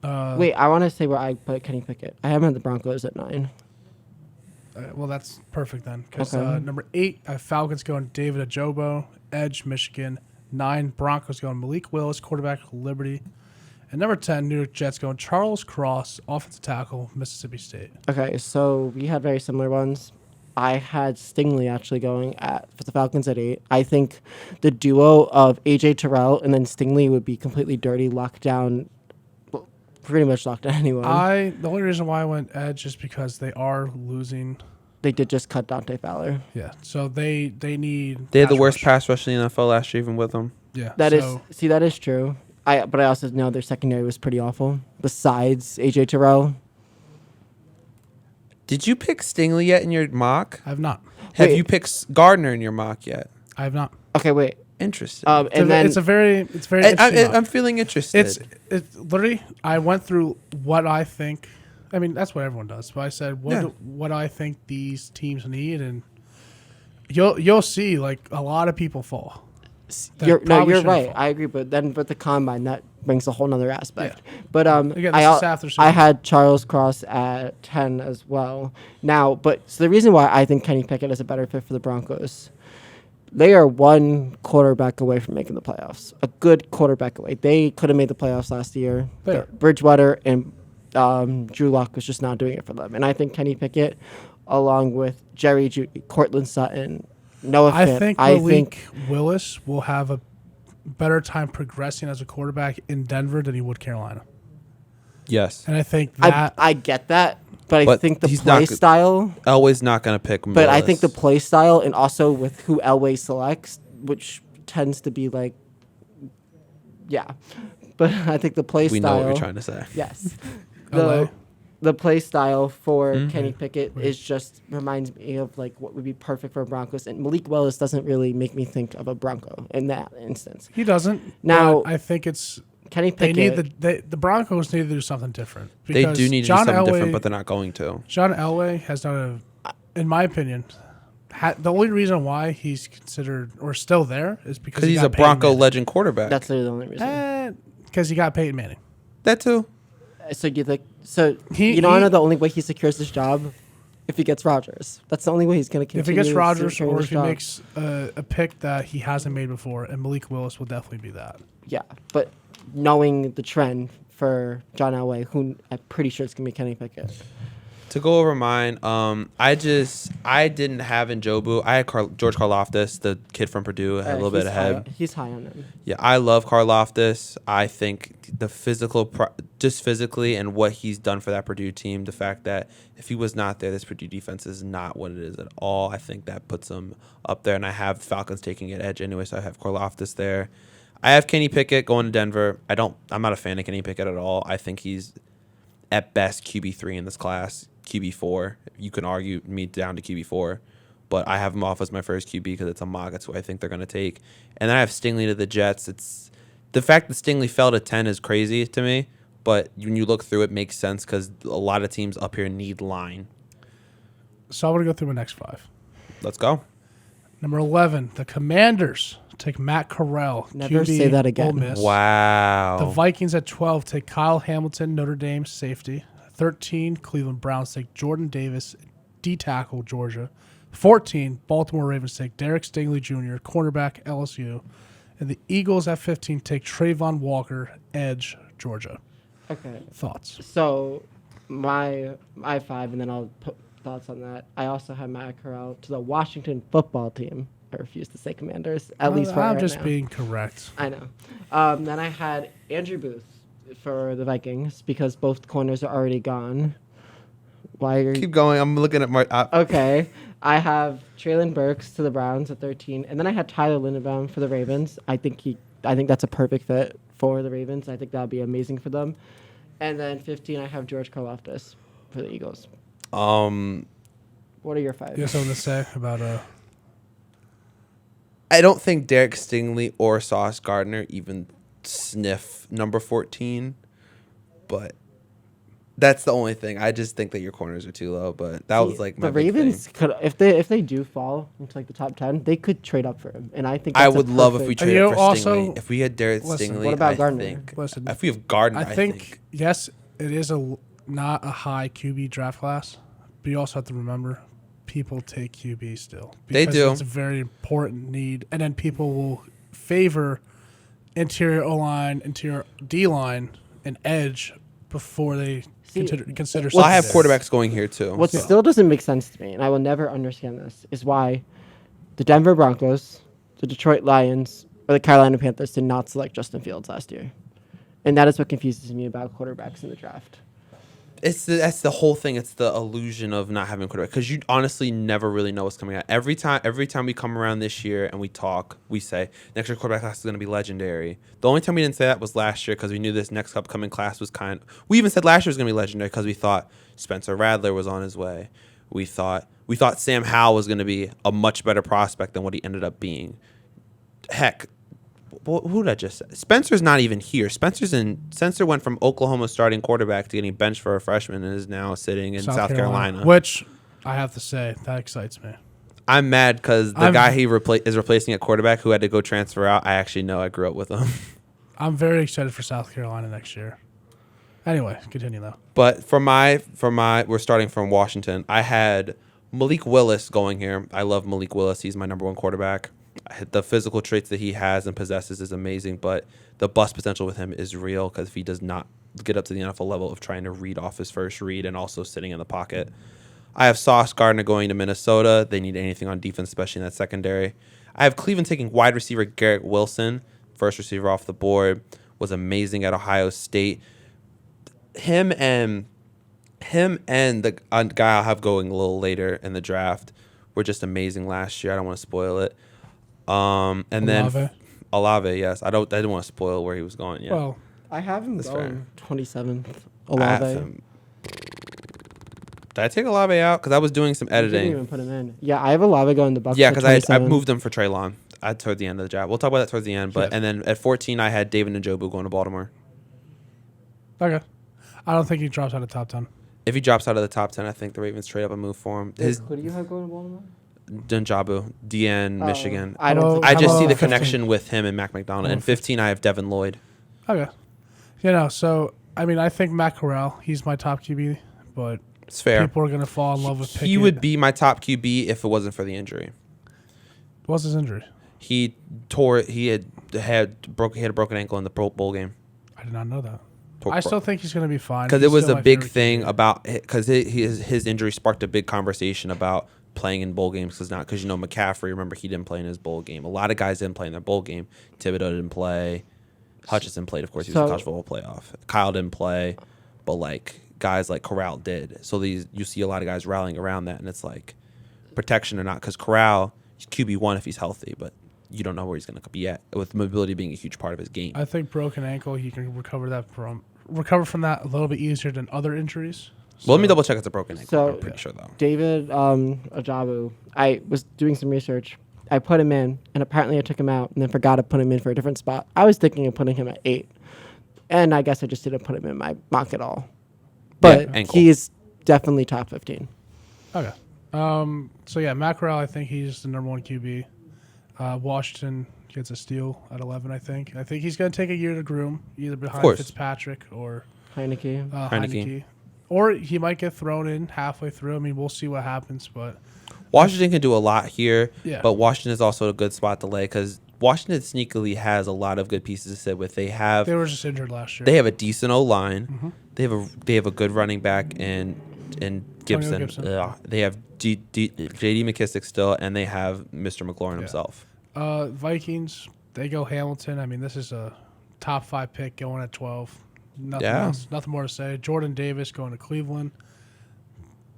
Wait, I want to say where I put Kenny Pickett. I have him at the Broncos at 9. Well, that's perfect then. Because Okay. number 8, I have Falcons going David Ajobo, edge, Michigan. 9, Broncos going Malik Willis, quarterback, Liberty. And number 10, New York Jets going Charles Cross, offensive tackle, Mississippi State. Okay, so we had very similar ones. I had Stingley actually going for the Falcons at 8. I think the duo of AJ Terrell and then Stingley would be completely dirty, locked down, pretty much locked down anyone. The only reason why I went edge is because they are losing. They did just cut Dante Fowler. Yeah, so they need. They had the pass worst rush. pass rush in the NFL last year, even with them. Yeah, That so is true. But I also know their secondary was pretty awful. Besides AJ Terrell, Did you pick Stingley yet in your mock? I have not. Have Wait. you picked Gardner in your mock yet? I have not. okay, wait. Interesting. And then It's very interesting. I'm feeling interested. It's literally. I went through what I think. I mean, that's what everyone does. But I said what I think these teams need, and you'll see like a lot of people fall. that you're probably shouldn't right. fall. I agree. But then with the combine, that brings a whole nother aspect. Yeah. But Again, this is after I season. had Charles Cross at 10 as well. Now, so the reason why I think Kenny Pickett is a better fit for the Broncos, they are one quarterback away from making the playoffs. A good quarterback away. They could have made the playoffs last year. They are. Bridgewater and Drew Lock was just not doing it for them. And I think Kenny Pickett, along with Jerry Jeudy, Cortland Sutton, Noah Fant, I think Willis will have a better time progressing as a quarterback in Denver than he would Carolina. yes. And I think that I get that, but I But think the he's play not- style. Elway's not going to pick But I think the Willis. play style and also with who Elway selects, which tends to be like, yeah. But I think the play we know style. what you're trying to say. Yes. LA? the play style for Mhm. Kenny Pickett is just reminds me of like what would be perfect for Broncos. And Malik Willis doesn't really make me think of a Bronco in that instance. He doesn't. Now- but I think it's Kenny they Pickett. need the Broncos need to do something different. They because do need to do John something Elway, different, but they're not going to. John Elway has done in my opinion, the only reason why he's considered or still there is because Because he's a Bronco legend quarterback. That's the only reason. Because he got Peyton Manning. That too. So you like so He- you don't he- know the only way he secures this job if he gets Rodgers. That's the only way he's going to If he continue. gets Rodgers securing or this if he job. makes a pick that he hasn't made before, and Malik Willis will definitely be that. Yeah, but knowing the trend for John Elway, who I'm pretty sure it's going to be Kenny Pickett. To go over mine, I didn't have Njobu. I had George Karlaftis, the kid from Purdue, had a little bit ahead. He's high on him. Yeah, I love Karlaftis. I think the just physically and what he's done for that Purdue team, the fact that if he was not there, this Purdue defense is not what it is at all. I think that puts him up there, and I have Falcons taking an edge anyway, so I have Karlaftis there. I have Kenny Pickett going to Denver. I'm not a fan of Kenny Pickett at all. I think he's at best QB3 in this class. QB4. You can argue me down to QB4, but I have him off as my first QB because it's a mock. That's who I think they're going to take. And then I have Stingley to the Jets. It's the fact that Stingley fell to 10 is crazy to me, but when you look through it, makes sense because a lot of teams up here need line. So I'm going to go through my next 5. Let's go. Number 11, the Commanders take Matt Corral. Never QB, say that again. Ole Miss. Wow. The Vikings at 12 take Kyle Hamilton, Notre Dame safety. 13, Cleveland Browns take Jordan Davis, D-tackle, Georgia. 14, Baltimore Ravens take Derek Stingley Jr., cornerback, LSU. And the Eagles at 15 take Trayvon Walker, edge, Georgia. Okay. Thoughts? So I have 5, and then I'll put thoughts on that. I also have Matt Corral to the Washington football team. I refuse to say Commanders, at least for I'm right just now. being correct. I know. Then I had Andrew Booth for the Vikings because both corners are already gone. Why are you... Keep going. I'm looking at my... Okay. I have Traylon Burks to the Browns at 13, and then I had Tyler Linderbaum for the Ravens. I think that's a perfect fit for the Ravens. I think that would be amazing for them. And then 15, I have George Karlaftis for the Eagles. What are your 5? You have something to say about I don't think Derek Stingley or Sauce Gardner even sniff number 14, but that's the only thing. I just think that your corners are too low, but that was like my the big Ravens thing. could if they do fall into like the top 10, they could trade up for him, and I think I that's a would love if we perfect- traded you for also- Stingley. If we had Derek Listen, Stingley, what about I Gardner? think Listen, if we have Gardner, I think, yes, it is not a high QB draft class, but you also have to remember people take QB still. They do. It's a very important need. And then people will favor interior O-line, interior D-line, and edge before they consider Well, I have secondary. quarterbacks going here too. What so. still doesn't make sense to me, and I will never understand this, is why the Denver Broncos, the Detroit Lions, or the Carolina Panthers did not select Justin Fields last year. And that is what confuses me about quarterbacks in the draft. That's the whole thing. It's the illusion of not having a quarterback because you honestly never really know what's coming out. Every time we come around this year and we talk, we say next year quarterback class is going to be legendary. The only time we didn't say that was last year because we knew this next upcoming class was we even said last year was going to be legendary because we thought Spencer Rattler was on his way. We thought Sam Howell was going to be a much better prospect than what he ended up being. Heck, who did I just say? Spencer's not even here. Spencer went from Oklahoma starting quarterback to getting benched for a freshman and is now sitting in South Carolina. Which, I have to say, that excites me. I'm mad because the guy he is replacing at quarterback who had to go transfer out, I actually know. I grew up with him. I'm very excited for South Carolina next year. Anyway, continue though. But for my, we're starting from Washington. I had Malik Willis going here. I love Malik Willis. He's my number 1 quarterback. The physical traits that he has and possesses is amazing, but the bust potential with him is real because if he does not get up to the NFL level of trying to read off his first read and also sitting in the pocket. I have Sauce Gardner going to Minnesota. They need anything on defense, especially in that secondary. I have Cleveland taking wide receiver Garrett Wilson, first receiver off the board, was amazing at Ohio State. Him and the guy I'll have going a little later in the draft were just amazing last year. I don't want to spoil it. And Olave? then Olave, yes. I didn't want to spoil where he was going yet. Well, I have him That's going 27th. I have Olave. him Did I take Olave out? Because I was doing some You didn't editing. even put him in. Yeah, I have Olave going the Bucks. Yeah, at because I 27. moved him for Treylon toward the end of the draft. We'll talk about that towards the end. But Yeah. and then at 14, I had David Njoku going to Baltimore. Okay. I don't think he drops out of top 10. If he drops out of the top 10, I think the Ravens trade up and move for him. His Who do you have going to Baltimore? Dunjabu, DN, Michigan. I don't. Hello- Think I just hello, see the 15. connection with him and Mac McDonald. And 15, I have Devin Lloyd. Okay. So, I mean, I think Matt Corral, he's my top QB, but It's fair. people are going to fall in love with Pickett. He would be my top QB if it wasn't for the injury. What's his injury? He tore. He had a broken ankle in the bowl game. I did not know that. I still think he's going to be fine. Because He's it was still a my big favorite thing QB. about because his injury sparked a big conversation about playing in bowl games because McCaffrey, remember, he didn't play in his bowl game. A lot of guys didn't play in their bowl game. Thibodeau didn't play. Hutchinson played, of course. He was in the college football playoff. Kyle didn't play, but like guys like Corral did. So you see a lot of guys rallying around that, and it's like protection or not, because Corral he's QB1 if he's healthy, but you don't know where he's going to be at, with mobility being a huge part of his game. I think broken ankle, he can recover from that a little bit easier than other injuries. Well, let me double check it's a broken ankle. So I'm pretty sure though. David Ajabu. I was doing some research. I put him in, and apparently I took him out, and then forgot to put him in for a different spot. I was thinking of putting him at 8, and I guess I just didn't put him in my mock at all. But ankle. he's definitely top 15. Okay. So yeah, Matt Corral, I think he's the number 1 QB. Washington gets a steal at 11, I think. I think he's going to take a year to groom, either behind course. Fitzpatrick or Heineke. Heineke. Or he might get thrown in halfway through. I mean, we'll see what happens, but Washington can do a lot here, Yeah. but Washington is also a good spot to lay because Washington sneakily has a lot of good pieces to sit with. They were just injured last year. have a decent O line. Mm-hmm. They have a good running back in Gibson. Gibson. They have J.D. McKissick still, and they have Mr. McLaurin himself. Vikings, they go Hamilton. I mean, this is a top 5 pick going at 12. Nothing Yeah. else, nothing more to say. Jordan Davis going to Cleveland.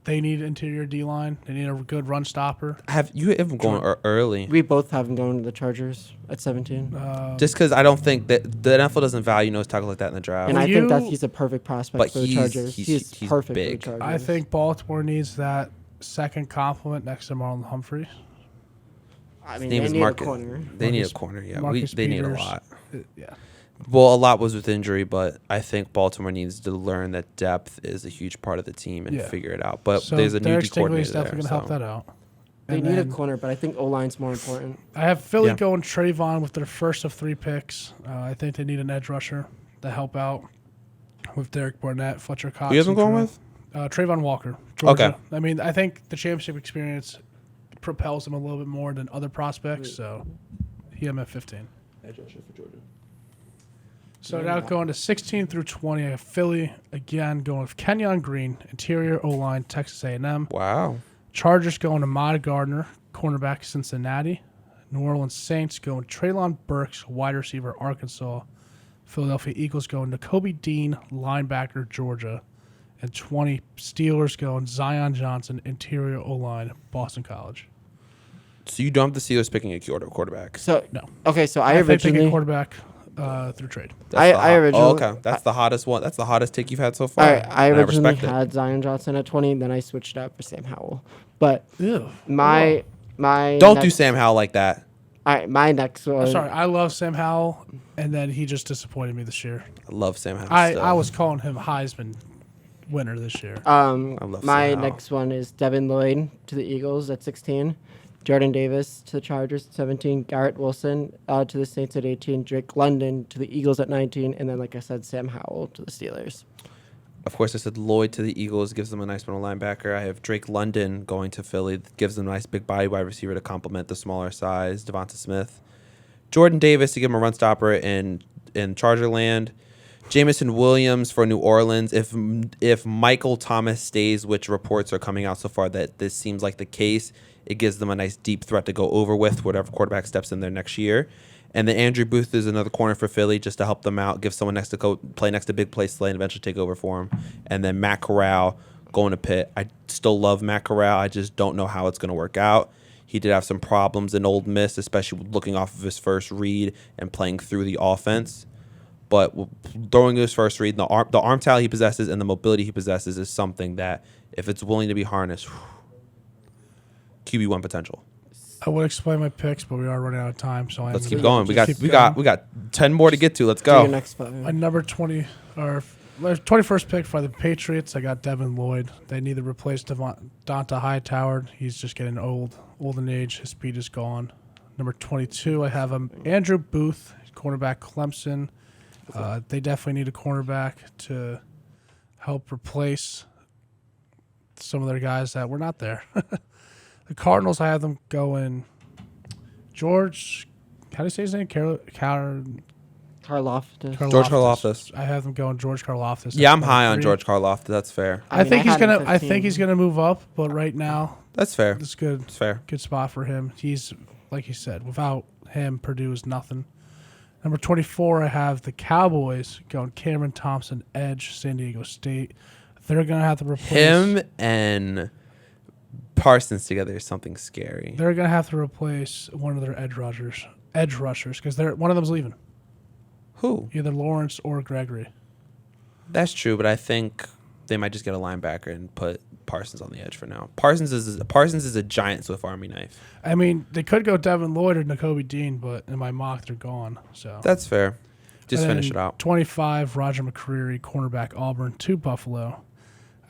They need interior D-line. They need a good run stopper. You have him going early. We both have him going to the Chargers at 17. Just because I don't think that the NFL doesn't value nose tackle like that in the draft. And I think that he's a perfect prospect But for the he's- Chargers. he's Perfect big. for the Chargers. I think Baltimore needs that second compliment next to Marlon Humphrey. I His mean, name they is need Marcus. a corner. They need a Marcus- corner. Yeah, Marcus they need a Peters. lot. Yeah. Well, a lot was with injury, but I think Baltimore needs to learn that depth is a huge part of the team and Yeah. figure it out. But So there's a new Derek D Stingley coordinator is definitely there. going to help that out. They And need a then corner, but I think O-line's more important. I have Philly Yeah. going Trayvon with their first of 3 picks. I think they need an edge rusher to help out with Derek Barnett, Fletcher Cox. Who you have them and going Trayvon. with? Trayvon Walker. Georgia. Okay. I mean, I think the championship experience propels him a little bit more than other prospects, so he had him at 15. Edge rusher for Georgia. So now going to 16 through 20, I have Philly again going with Kenyon Green, interior O-line, Texas A&M. Wow. Chargers going to Mata Gardner, cornerback, Cincinnati. New Orleans Saints going Treylon Burks, wide receiver, Arkansas. Philadelphia Eagles going to Kobe Dean, linebacker, Georgia. And 20 Steelers going Zion Johnson, interior O-line, Boston College. So you don't have the Steelers picking a quarterback. So No. okay, so I I think they pick a originally. quarterback through trade. I originally. okay. That's the hottest one. That's the hottest take you've had so far. I And originally respect it. had Zion Johnson at 20, then I switched out for Sam Howell. But Ew. my Don't next, do Sam Howell like that. my next one. I'm sorry, I love Sam Howell, and then he just disappointed me this year. I love Sam Howell. I still. was calling him Heisman winner this year. I love My Sam Howell. next one is Devin Lloyd to the Eagles at 16, Jordan Davis to the Chargers at 17, Garrett Wilson to the Saints at 18, Drake London to the Eagles at 19, and then, like I said, Sam Howell to the Steelers. Of course, I said Lloyd to the Eagles, gives them a nice middle linebacker. I have Drake London going to Philly, gives them a nice big body wide receiver to complement the smaller size, Devonta Smith. Jordan Davis to give him a run stopper in Charger land. Jamison Williams for New Orleans. If Michael Thomas stays, which reports are coming out so far that this seems like the case, it gives them a nice deep threat to go over with whatever quarterback steps in there next year. And then Andrew Booth is another corner for Philly just to help them out, give someone next to play next to Big Play Slay and eventually take over for him. And then Matt Corral going to Pitt. I still love Matt Corral. I just don't know how it's going to work out. He did have some problems in Ole Miss, especially looking off of his first read and playing through the offense. But throwing his first read, the arm talent he possesses and the mobility he possesses is something that, if it's willing to be harnessed, QB1 potential. I would explain my picks, but we are running out of time, so Let's I'm keep gonna going. just We keep got 10 more to get to. Let's Do your go. next five. My number 20 or my 21st pick for the Patriots. I got Devin Lloyd. They need to replace Donta Hightower. He's just getting old in age. His speed is gone. Number 22, I have Andrew Booth, cornerback Clemson. They definitely need a cornerback to help replace some of their guys that were not there. The Cardinals, I have them going George. How do you say his name? Karlaftis. George Karlaftis. I have them going George Karlaftis. Yeah, I'm high on George Karlaftis. That's fair. I think he's had him gonna. I 15. think he's gonna move up, but right now That's fair. it's good. It's fair. Good spot for him. He's like you said. Without him, Purdue is nothing. Number 24, I have the Cowboys going Cameron Thompson, edge, San Diego State. They're gonna have to replace Him and Parsons together is something scary. They're gonna have to replace one of their edge rushers because one of them's leaving. Who? Either Lawrence or Gregory. That's true, but I think they might just get a linebacker and put Parsons on the edge for now. Parsons is a giant Swift Army knife. I mean, they could go Devin Lloyd or N'Kobe Dean, but in my mock, they're gone. So That's fair. Just And finish then it out. 25, Roger McCreary, cornerback Auburn to Buffalo.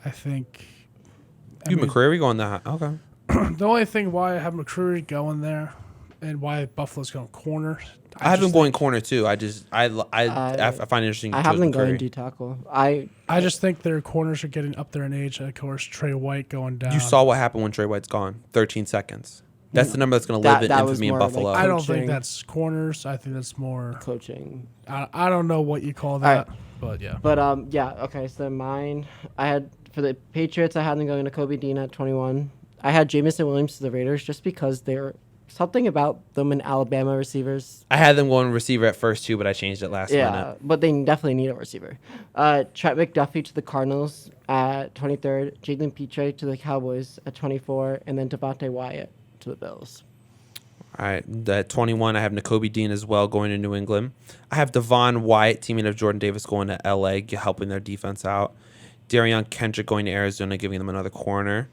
I think. I mean, McCreary going that high? Okay. the only thing why I have McCreary going there, and why Buffalo's going corner. I have just him going think- corner too. I find it interesting. I to have choose them going McCreary. D tackle. I just think their corners are getting up there in age. And of course, Trey White going down. You saw what happened when Trey White's gone. 13 seconds. That's the number that's going to live in that was infamy in more like Buffalo. I don't coaching. think that's corners. I think that's more. coaching. I don't know what you call that, but yeah. But yeah, okay. So mine, I had for the Patriots, I had them going to Kobe Dean at 21. I had Jamison Williams to the Raiders just because they're something about them in Alabama receivers. I had them going receiver at first too, but I changed it last minute. But they definitely need a receiver. Trent McDuffie to the Cardinals at 23rd. Jalen Petre to the Cowboys at 24, and then Devontae Wyatt to the Bills. All right, at 21, I have N'Kobe Dean as well going to New England. I have Devon White, teaming of Jordan Davis, going to L.A., helping their defense out. Darion Kendrick going to Arizona, giving them another corner.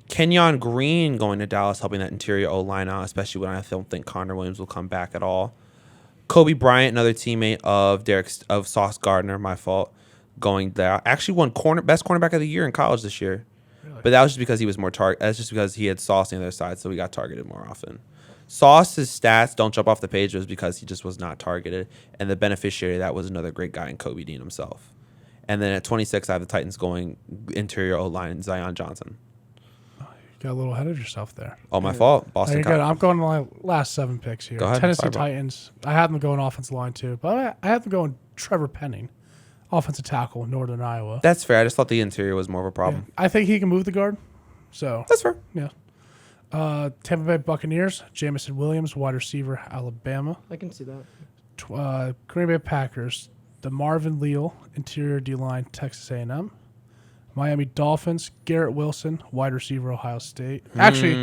Kenyon Green going to Dallas, helping that interior O-line out, especially when I don't think Connor Williams will come back at all. Kobe Bryant, another teammate of Sauce Gardner, my fault, going there. Actually won best cornerback of the year in college this year. Really? But that was just because he was more That's just because he had Sauce on the other side, so he got targeted more often. Sauce's stats don't jump off the page. It was because he just was not targeted, and the beneficiary of that was another great guy in Kobe Dean himself. And then at 26, I have the Titans going interior O-line, Zion Johnson. Got a little ahead of yourself there. Oh, my fault. There Boston you go. College. I'm going to my last 7 picks here. Go ahead. Tennessee Sorry, bro. Titans. I had them going offensive line too, but I had them going Trevor Penning, offensive tackle, Northern Iowa. That's fair. I just thought the interior was more of a problem. Yeah. I think he can move the guard. So That's fair. yeah. Tampa Bay Buccaneers, Jamison Williams, wide receiver, Alabama. I can see that. Green Bay Packers, the Marvin Leal, interior D-line, Texas A&M. Miami Dolphins, Garrett Wilson, wide receiver, Ohio State. Actually,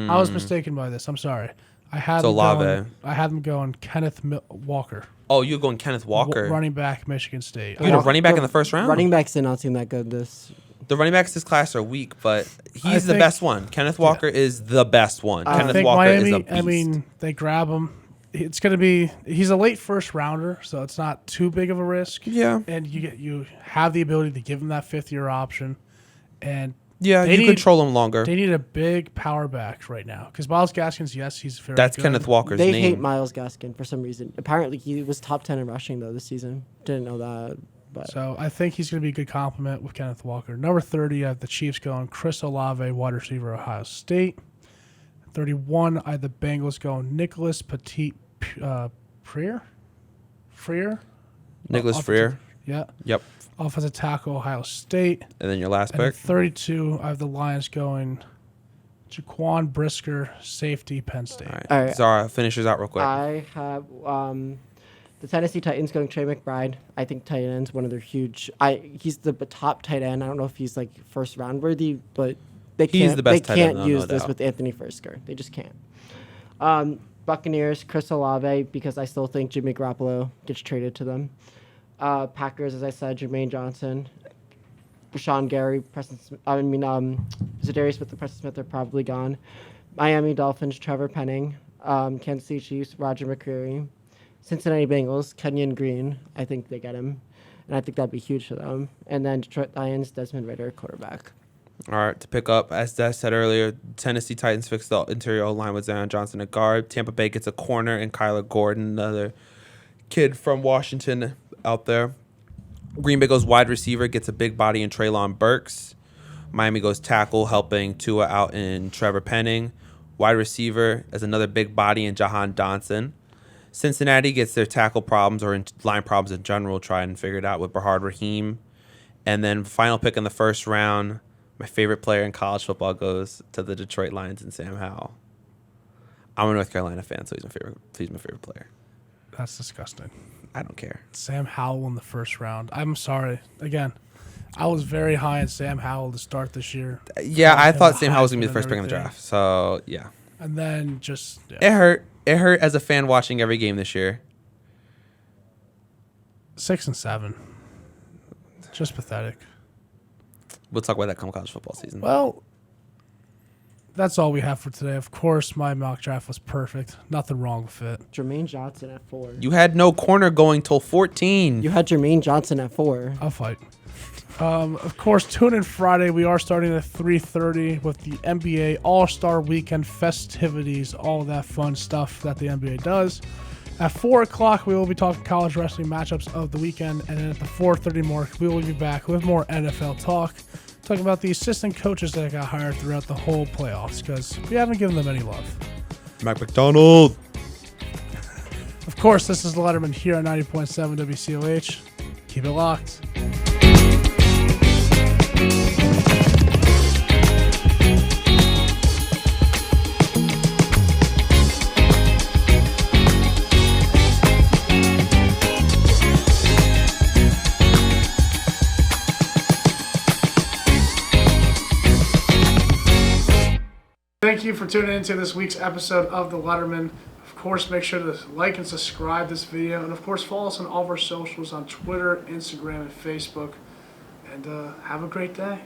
I was mistaken by this. I'm sorry. I had So them going Kenneth Walker, Oh, you're going Kenneth Walker. running back, Michigan State. You had a running back in the first round? Running backs did not seem that good The running backs this class are weak, but I he's the think- best one. Kenneth Walker is the best one. I Kenneth think Walker Miami, is a beast. I mean, they grab him. It's going to be he's a late first rounder, so it's not too big of a risk. Yeah. And you have the ability to give him that 5th-year option. And Yeah, they you control him longer. They need a big power back right now because Miles Gaskins, yes, he's very That's good. Kenneth Walker's They name. hate Myles Gaskin for some reason. Apparently, he was top 10 in rushing though this season. Didn't know that. But So I think he's going to be a good compliment with Kenneth Walker. Number 30, I have the Chiefs going Chris Olave, wide receiver, Ohio State. 31, I have the Bengals going Nicholas Freer. Nicholas Offensive- Freer. Yeah. Yep. Offensive tackle, Ohio State. And then your last And then pick. 32, I have the Lions going Jaquan Brisker, safety, Penn State. All right. All right. Zara, finish yours out real quick. I have the Tennessee Titans going Trey McBride. I think tight end's one of their huge. He's the top tight end. I don't know if he's like first round worthy, but they He's can't. the best they tight end, can't no use doubt. this with Anthony Firsker. They just can't. Buccaneers, Chris Olave, because I still think Jimmy Garoppolo gets traded to them. Packers, as I said, Jermaine Johnson, Rashawn Gary, Zadarius Smith and Preston Smith are probably gone. Miami Dolphins, Trevor Penning. Kansas City Chiefs, Roger McCreary. Cincinnati Bengals, Kenyon Green. I think they get him. And I think that'd be huge for them. And then Detroit Lions, Desmond Ridder, quarterback. All right, to pick up, as Des said earlier, Tennessee Titans fixed the interior O-line with Zion Johnson at guard. Tampa Bay gets a corner and Kyler Gordon, another kid from Washington out there. Green Bay goes wide receiver, gets a big body in Treylon Burks. Miami goes tackle, helping Tua out in Trevor Penning. Wide receiver as another big body in Jahan Dotson. Cincinnati gets their tackle problems or line problems in general, try and figure it out with Brahad Raheem. And then final pick in the first round, my favorite player in college football goes to the Detroit Lions and Sam Howell. I'm a North Carolina fan, so he's my favorite player. That's disgusting. I don't care. Sam Howell in the first round. I'm sorry. Again, I was very high on Sam Howell to start this year. Yeah, I thought Sam Howell was going to be the first pick in the draft. So, yeah. And then just... Yeah. It hurt. It hurt as a fan watching every game this year. 6 and 7. Just pathetic. We'll talk about that come college football season. Well, that's all we have for today. Of course, my mock draft was perfect. Nothing wrong with it. Jermaine Johnson at 4. You had no corner going till 14. You had Jermaine Johnson at 4. I'll fight. Of course, tune in Friday. We are starting at 3:30 with the NBA All-Star Weekend festivities, all that fun stuff that the NBA does. At 4 o'clock, we will be talking college wrestling matchups of the weekend. And then at the 4:30 mark, we will be back with more NFL talk, talking about the assistant coaches that got hired throughout the whole playoffs, because we haven't given them any love. Mac McDonald. Of course, this is Letterman here on 90.7 WCLH. Keep it locked. Thank you for tuning into this week's episode of The Letterman. Of course, make sure to like and subscribe this video. And of course, follow us on all of our socials on Twitter, Instagram, and Facebook. And have a great day.